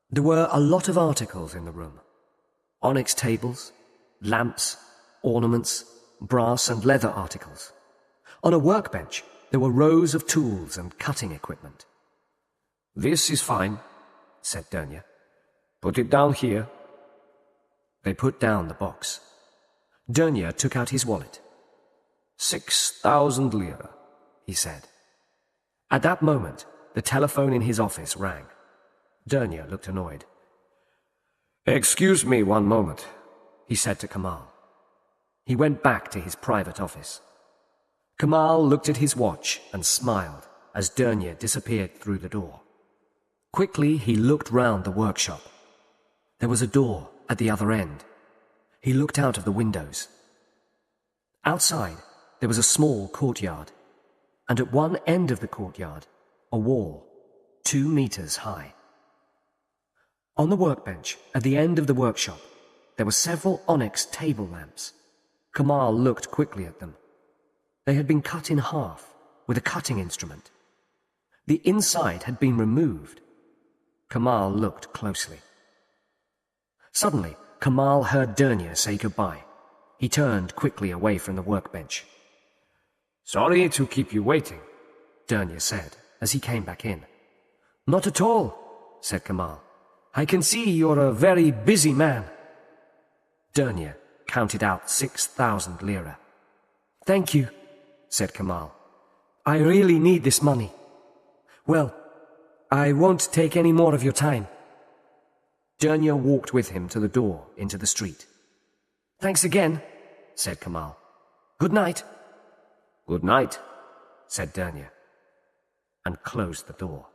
There were a lot of articles in the room. Onyx tables, lamps, ornaments, brass and leather articles. On a workbench, there were rows of tools and cutting equipment. "This is fine," said Dernier. "Put it down here." They put down the box. Dernier took out his wallet. 6,000 lira, he said. At that moment, the telephone in his office rang. Dernier looked annoyed. "Excuse me one moment," he said to Kamal. He went back to his private office. Kamal looked at his watch and smiled as Dernier disappeared through the door. Quickly, he looked round the workshop. There was a door at the other end. He looked out of the windows. Outside, there was a small courtyard, and at one end of the courtyard, a wall, 2 meters high. On the workbench, at the end of the workshop, there were several onyx table lamps. Kamal looked quickly at them. They had been cut in half with a cutting instrument. The inside had been removed. Kamal looked closely. Suddenly, Kamal heard Dernier say goodbye. He turned quickly away from the workbench. "Sorry to keep you waiting," Dernier said as he came back in. "Not at all," said Kamal. "I can see you're a very busy man." Dernier counted out 6,000 lira. "Thank you," said Kamal. "I really need this money. Well, I won't take any more of your time." Dernier walked with him to the door into the street. "Thanks again," said Kamal. "Good night." "Good night," said Dernier, and closed the door.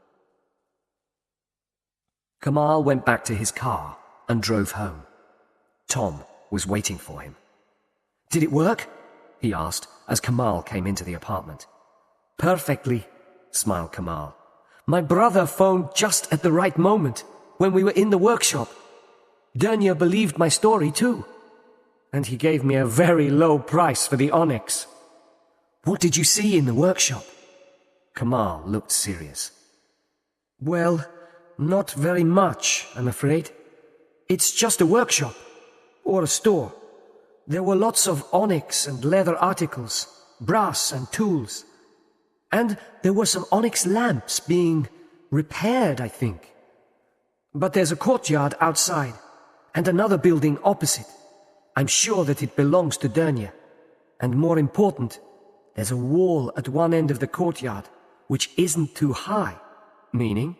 Kamal went back to his car and drove home. Tom was waiting for him. "Did it work?" he asked as Kamal came into the apartment. "Perfectly," smiled Kamal. "My brother phoned just at the right moment, when we were in the workshop." Dernier believed my story too. And he gave me a very low price for the onyx. What did you see in the workshop? Kamal looked serious. Well, not very much, I'm afraid. It's just a workshop, or a store. There were lots of onyx and leather articles, brass and tools. And there were some onyx lamps being repaired, I think. But there's a courtyard outside, and another building opposite. I'm sure that it belongs to Dernier. And more important, there's a wall at one end of the courtyard, which isn't too high. Meaning?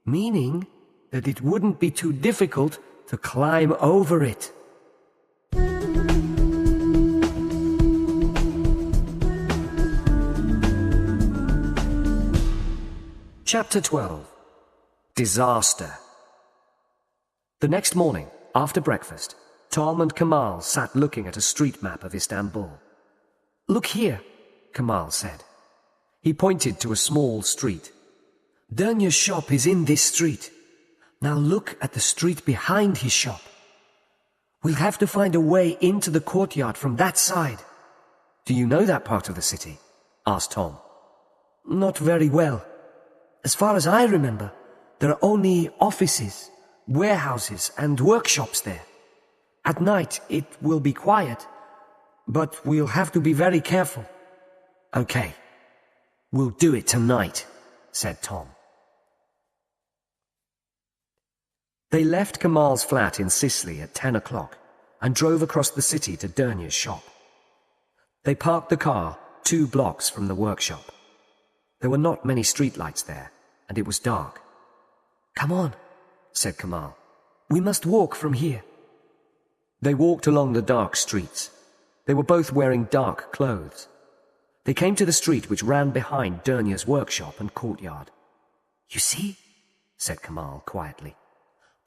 Meaning that it wouldn't be too difficult to climb over it. Chapter 12. Disaster. The next morning, after breakfast, Tom and Kamal sat looking at a street map of Istanbul. Look here, Kamal said. He pointed to a small street. Dernier's shop is in this street. Now look at the street behind his shop. We'll have to find a way into the courtyard from that side. Do you know that part of the city? Asked Tom. Not very well. As far as I remember, there are only offices, warehouses, and workshops there. At night, it will be quiet, but we'll have to be very careful. Okay, we'll do it tonight, said Tom. They left Kamal's flat in Sicily at 10 o'clock and drove across the city to Dernier's shop. They parked the car 2 blocks from the workshop. There were not many streetlights there, and it was dark. Come on, said Kamal. We must walk from here. They walked along the dark streets. They were both wearing dark clothes. They came to the street which ran behind Dernier's workshop and courtyard. You see, said Kamal quietly.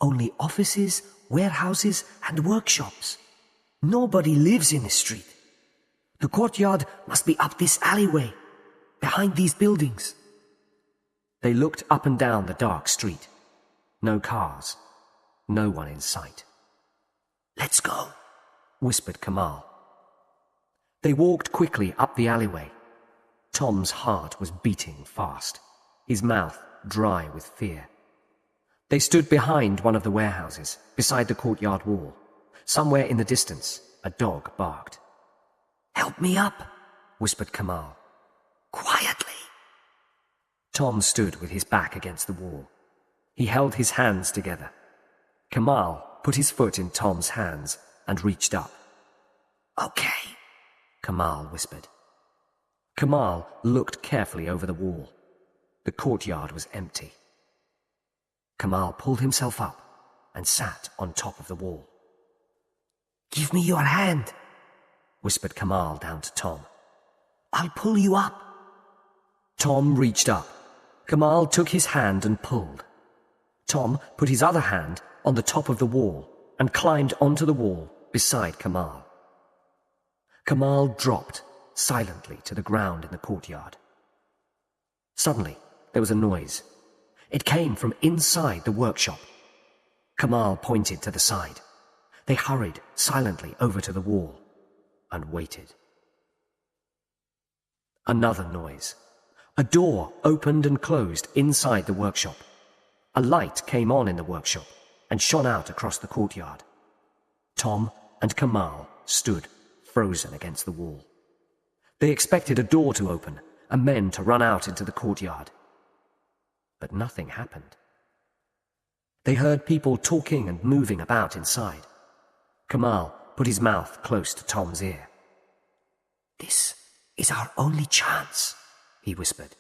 Only offices, warehouses, and workshops. Nobody lives in this street. The courtyard must be up this alleyway, behind these buildings. They looked up and down the dark street. No cars. No one in sight. Let's go, whispered Kamal. They walked quickly up the alleyway. Tom's heart was beating fast, his mouth dry with fear. They stood behind one of the warehouses, beside the courtyard wall. Somewhere in the distance, a dog barked. Help me up, whispered Kamal. Quietly. Tom stood with his back against the wall. He held his hands together. Kamal put his foot in Tom's hands and reached up. Okay, Kamal whispered. Kamal looked carefully over the wall. The courtyard was empty. Kamal pulled himself up and sat on top of the wall. Give me your hand, whispered Kamal down to Tom. I'll pull you up. Tom reached up. Kamal took his hand and pulled. Tom put his other hand on the top of the wall and climbed onto the wall beside Kamal. Kamal dropped silently to the ground in the courtyard. Suddenly, there was a noise. It came from inside the workshop. Kamal pointed to the side. They hurried silently over to the wall and waited. Another noise. A door opened and closed inside the workshop. A light came on in the workshop and shone out across the courtyard. Tom and Kamal stood frozen against the wall. They expected a door to open and men to run out into the courtyard. But nothing happened. They heard people talking and moving about inside. Kamal put his mouth close to Tom's ear. This is our only chance, he whispered.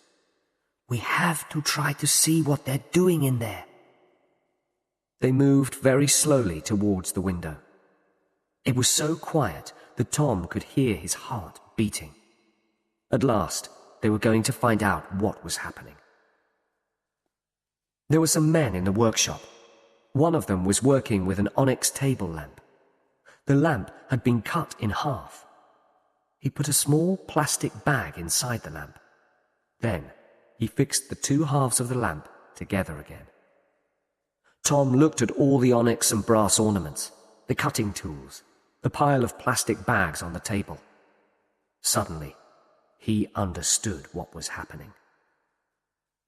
We have to try to see what they're doing in there. They moved very slowly towards the window. It was so quiet that Tom could hear his heart beating. At last, they were going to find out what was happening. There were some men in the workshop. One of them was working with an onyx table lamp. The lamp had been cut in half. He put a small plastic bag inside the lamp. Then he fixed the 2 halves of the lamp together again. Tom looked at all the onyx and brass ornaments, the cutting tools, the pile of plastic bags on the table. Suddenly, he understood what was happening.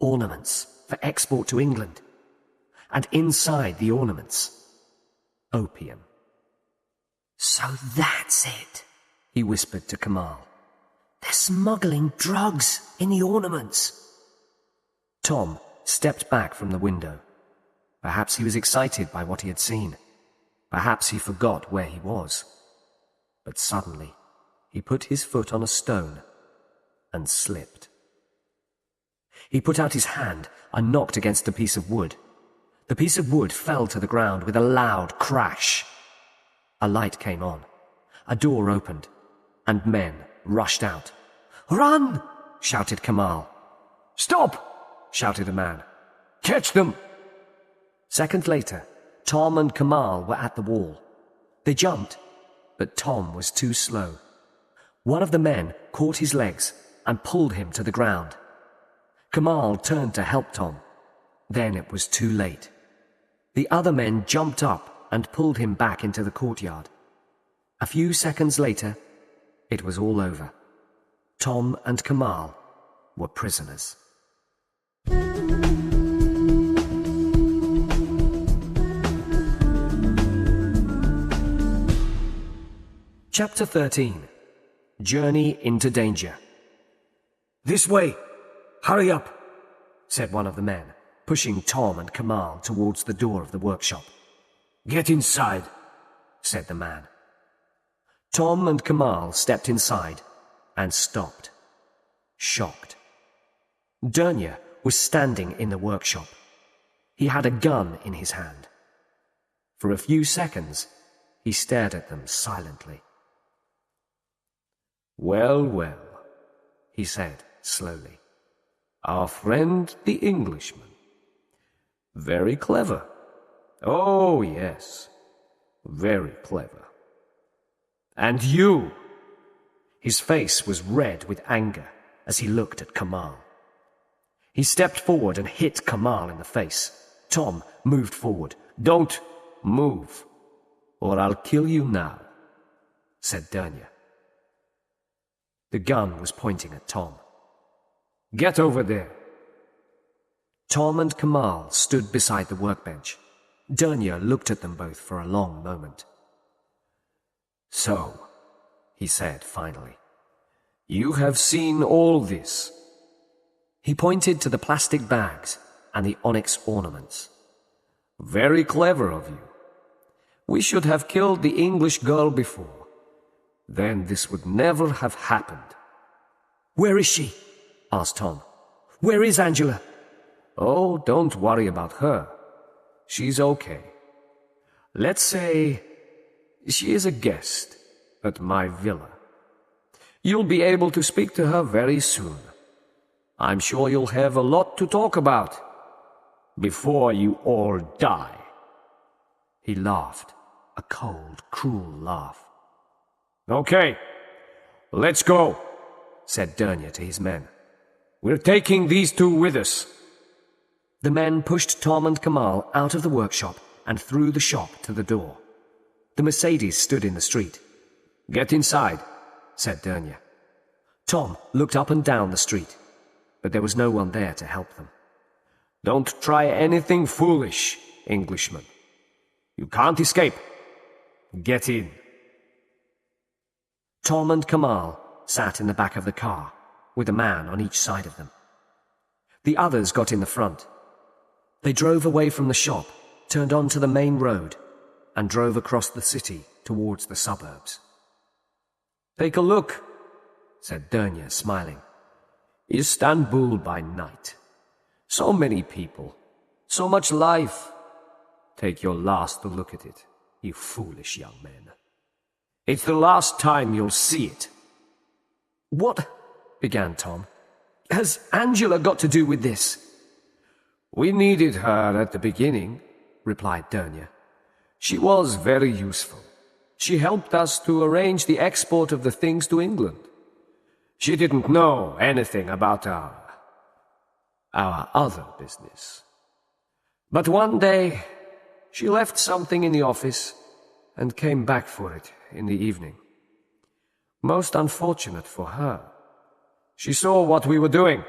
Ornaments for export to England. And inside the ornaments, opium. So that's it, he whispered to Kamal. They're smuggling drugs in the ornaments. Tom stepped back from the window. Perhaps he was excited by what he had seen. Perhaps he forgot where he was. But suddenly, he put his foot on a stone and slipped. He put out his hand and knocked against a piece of wood. The piece of wood fell to the ground with a loud crash. A light came on. A door opened, and men rushed out. "Run!" shouted Kamal. "Stop!" shouted a man. "Catch them!" Seconds later, Tom and Kamal were at the wall. They jumped, but Tom was too slow. One of the men caught his legs and pulled him to the ground. Kamal turned to help Tom. Then it was too late. The other men jumped up and pulled him back into the courtyard. A few seconds later, it was all over. Tom and Kamal were prisoners. Chapter 13. Journey into Danger. "This way! Hurry up!" said one of the men, pushing Tom and Kamal towards the door of the workshop. "Get inside," said the man. Tom and Kamal stepped inside and stopped, shocked. Dernya was standing in the workshop. He had a gun in his hand. For a few seconds, he stared at them silently. "Well, well," he said slowly. "Our friend the Englishman. Very clever. Oh, yes, very clever. And you?" His face was red with anger as he looked at Kamal. He stepped forward and hit Kamal in the face. Tom moved forward. "Don't move, or I'll kill you now," said Dernya. The gun was pointing at Tom. "Get over there." Tom and Kamal stood beside the workbench. Dernya looked at them both for a long moment. "So," he said finally, "you have seen all this." He pointed to the plastic bags and the onyx ornaments. "Very clever of you. We should have killed the English girl before. Then this would never have happened." "Where is she?" asked Tom. "Where is Angela?" "Oh, don't worry about her. She's okay. Let's say she is a guest at my villa. You'll be able to speak to her very soon. I'm sure you'll have a lot to talk about before you all die." He laughed, a cold, cruel laugh. "Okay, let's go," said Dernya to his men. "We're taking these two with us." The men pushed Tom and Kamal out of the workshop and through the shop to the door. The Mercedes stood in the street. "Get inside," said Dernya. Tom looked up and down the street, but there was no one there to help them. "Don't try anything foolish, Englishman. You can't escape. Get in." Tom and Kamal sat in the back of the car, with a man on each side of them. The others got in the front. They drove away from the shop, turned onto the main road, and drove across the city towards the suburbs. "Take a look," said Dernya, smiling. "Istanbul by night. So many people. So much life. Take your last look at it, you foolish young men. It's the last time you'll see it." "What?" began Tom. "Has Angela got to do with this?" "We needed her at the beginning," replied Dernya. "She was very useful. She helped us to arrange the export of the things to England. She didn't know anything about our other business. But one day, She left something in the office and came back for it in the evening. Most unfortunate for her. She saw what we were doing.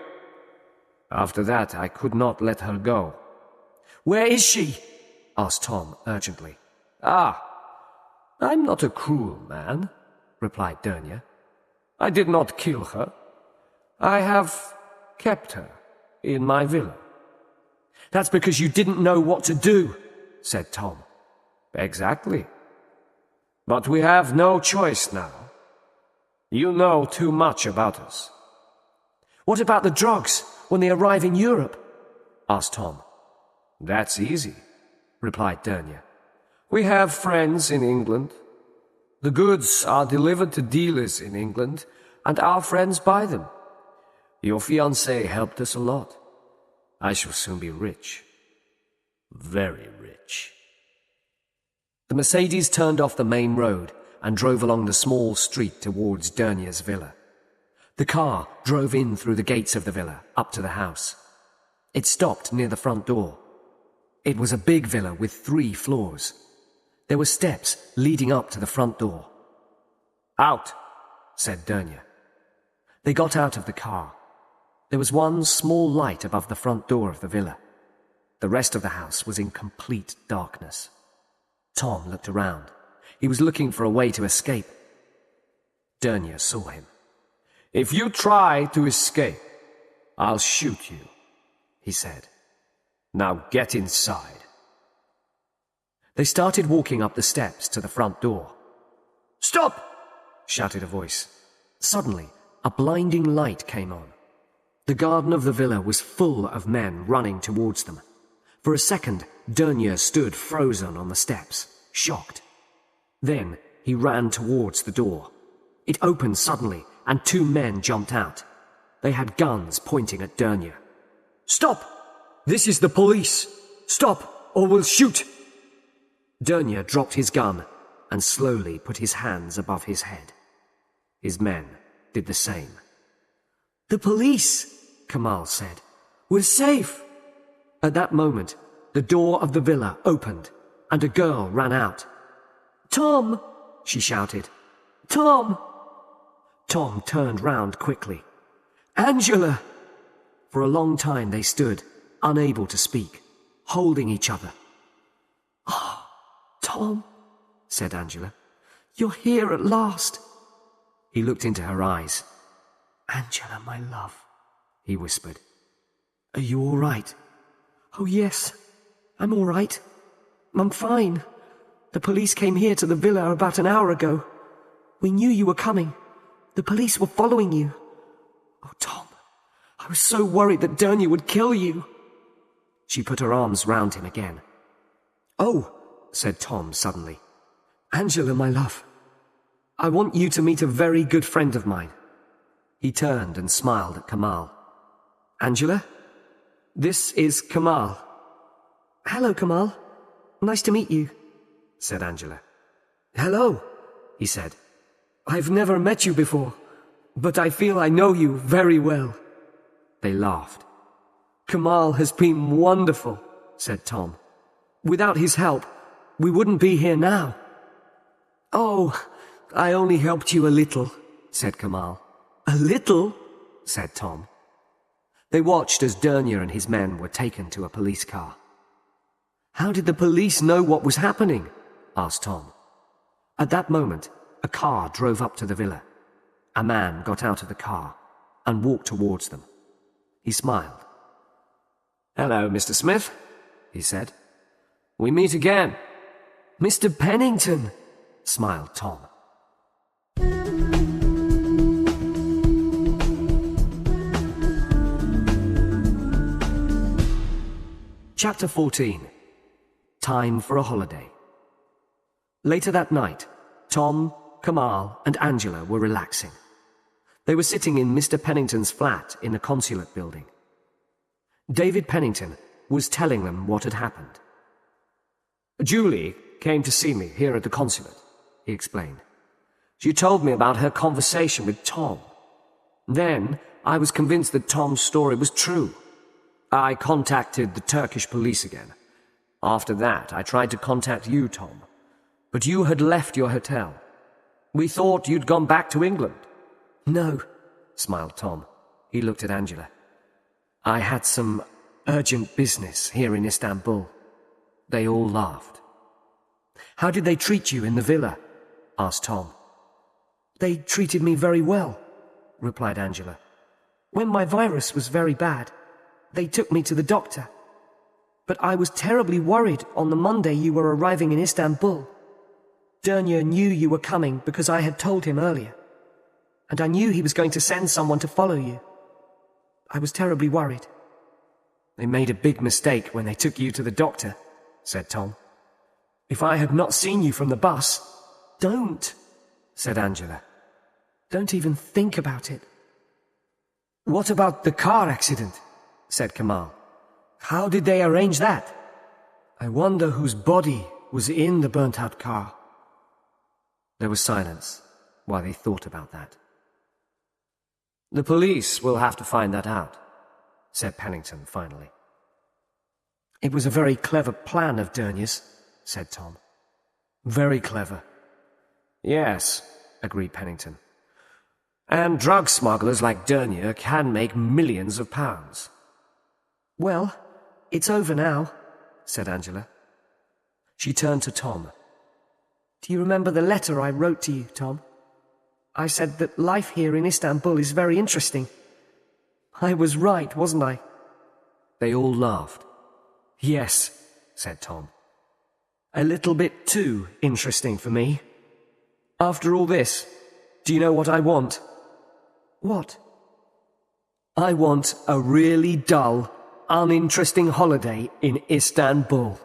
After that, I could not let her go. Where is she? asked Tom urgently. Ah, I'm not a cruel man, replied Dernier. I did not kill her. I have kept her in my villa. That's because you didn't know what to do, said Tom. Exactly. But we have no choice now. You know too much about us. What about the drugs when they arrive in Europe? asked Tom. That's easy, replied Dernier. We have friends in England. The goods are delivered to dealers in England, and our friends buy them. Your fiancée helped us a lot. I shall soon be rich. Very rich. The Mercedes turned off the main road and drove along the small street towards Dernier's villa. The car drove in through the gates of the villa, up to the house. It stopped near the front door. It was a big villa with 3 floors. There were steps leading up to the front door. Out, said Dernier. They got out of the car. There was one small light above the front door of the villa. The rest of the house was in complete darkness. Tom looked around. He was looking for a way to escape. Dernier saw him. If you try to escape, I'll shoot you, he said. Now get inside. They started walking up the steps to the front door. Stop! shouted a voice. Suddenly, a blinding light came on. The garden of the villa was full of men running towards them. For a second, Dernier stood frozen on the steps, shocked. Then he ran towards the door. It opened suddenly, and 2 men jumped out. They had guns pointing at Dernier. Stop! This is the police! Stop, or we'll shoot! Dernier dropped his gun and slowly put his hands above his head. His men did the same. The police, Kamal said. We're safe! At that moment, the door of the villa opened, and a girl ran out. Tom! she shouted. Tom! Tom turned round quickly. Angela! For a long time they stood, unable to speak, holding each other. Oh, Tom, said Angela. You're here at last. He looked into her eyes. Angela, my love, he whispered. Are you all right? Oh, yes, I'm all right. I'm fine. The police came here to the villa about an hour ago. We knew you were coming. The police were following you. Oh, Tom, I was so worried that Dernier would kill you. She put her arms round him again. Oh, said Tom suddenly. Angela, my love, I want you to meet a very good friend of mine. He turned and smiled at Kamal. Angela, this is Kamal. Hello, Kamal. Nice to meet you, said Angela. Hello, he said. I've never met you before, but I feel I know you very well. They laughed. Kamal has been wonderful, said Tom. Without his help, we wouldn't be here now. Oh, I only helped you a little, said Kamal. A little? said Tom. They watched as Dernier and his men were taken to a police car. How did the police know what was happening? asked Tom. At that moment, a car drove up to the villa. A man got out of the car and walked towards them. He smiled. Hello, Mr. Smith, he said. We meet again. Mr. Pennington, smiled Tom. Chapter 14. Time for a holiday. Later that night, Tom, Kamal, and Angela were relaxing. They were sitting in Mr. Pennington's flat in the consulate building. David Pennington was telling them what had happened. Julie came to see me here at the consulate, he explained. She told me about her conversation with Tom. Then I was convinced that Tom's story was true. I contacted the Turkish police again. After that, I tried to contact you, Tom, but you had left your hotel. We thought you'd gone back to England. No, smiled Tom. He looked at Angela. I had some urgent business here in Istanbul. They all laughed. How did they treat you in the villa? Asked Tom. They treated me very well, replied Angela. When my virus was very bad, they took me to the doctor. But I was terribly worried on the Monday you were arriving in Istanbul. Dernier knew you were coming because I had told him earlier. And I knew he was going to send someone to follow you. I was terribly worried. They made a big mistake when they took you to the doctor, said Tom. If I had not seen you from the bus... Don't, said Angela. Don't even think about it. What about the car accident? Said Kamal. How did they arrange that? I wonder whose body was in the burnt-out car. There was silence while they thought about that. The police will have to find that out, said Pennington finally. It was a very clever plan of Dernier's, said Tom. Very clever. Yes, agreed Pennington. And drug smugglers like Dernier can make millions of pounds. Well, it's over now, said Angela. She turned to Tom. Do you remember the letter I wrote to you, Tom? I said that life here in Istanbul is very interesting. I was right, wasn't I? They all laughed. Yes, said Tom. A little bit too interesting for me. After all this, do you know what I want? What? I want a really dull, uninteresting holiday in Istanbul.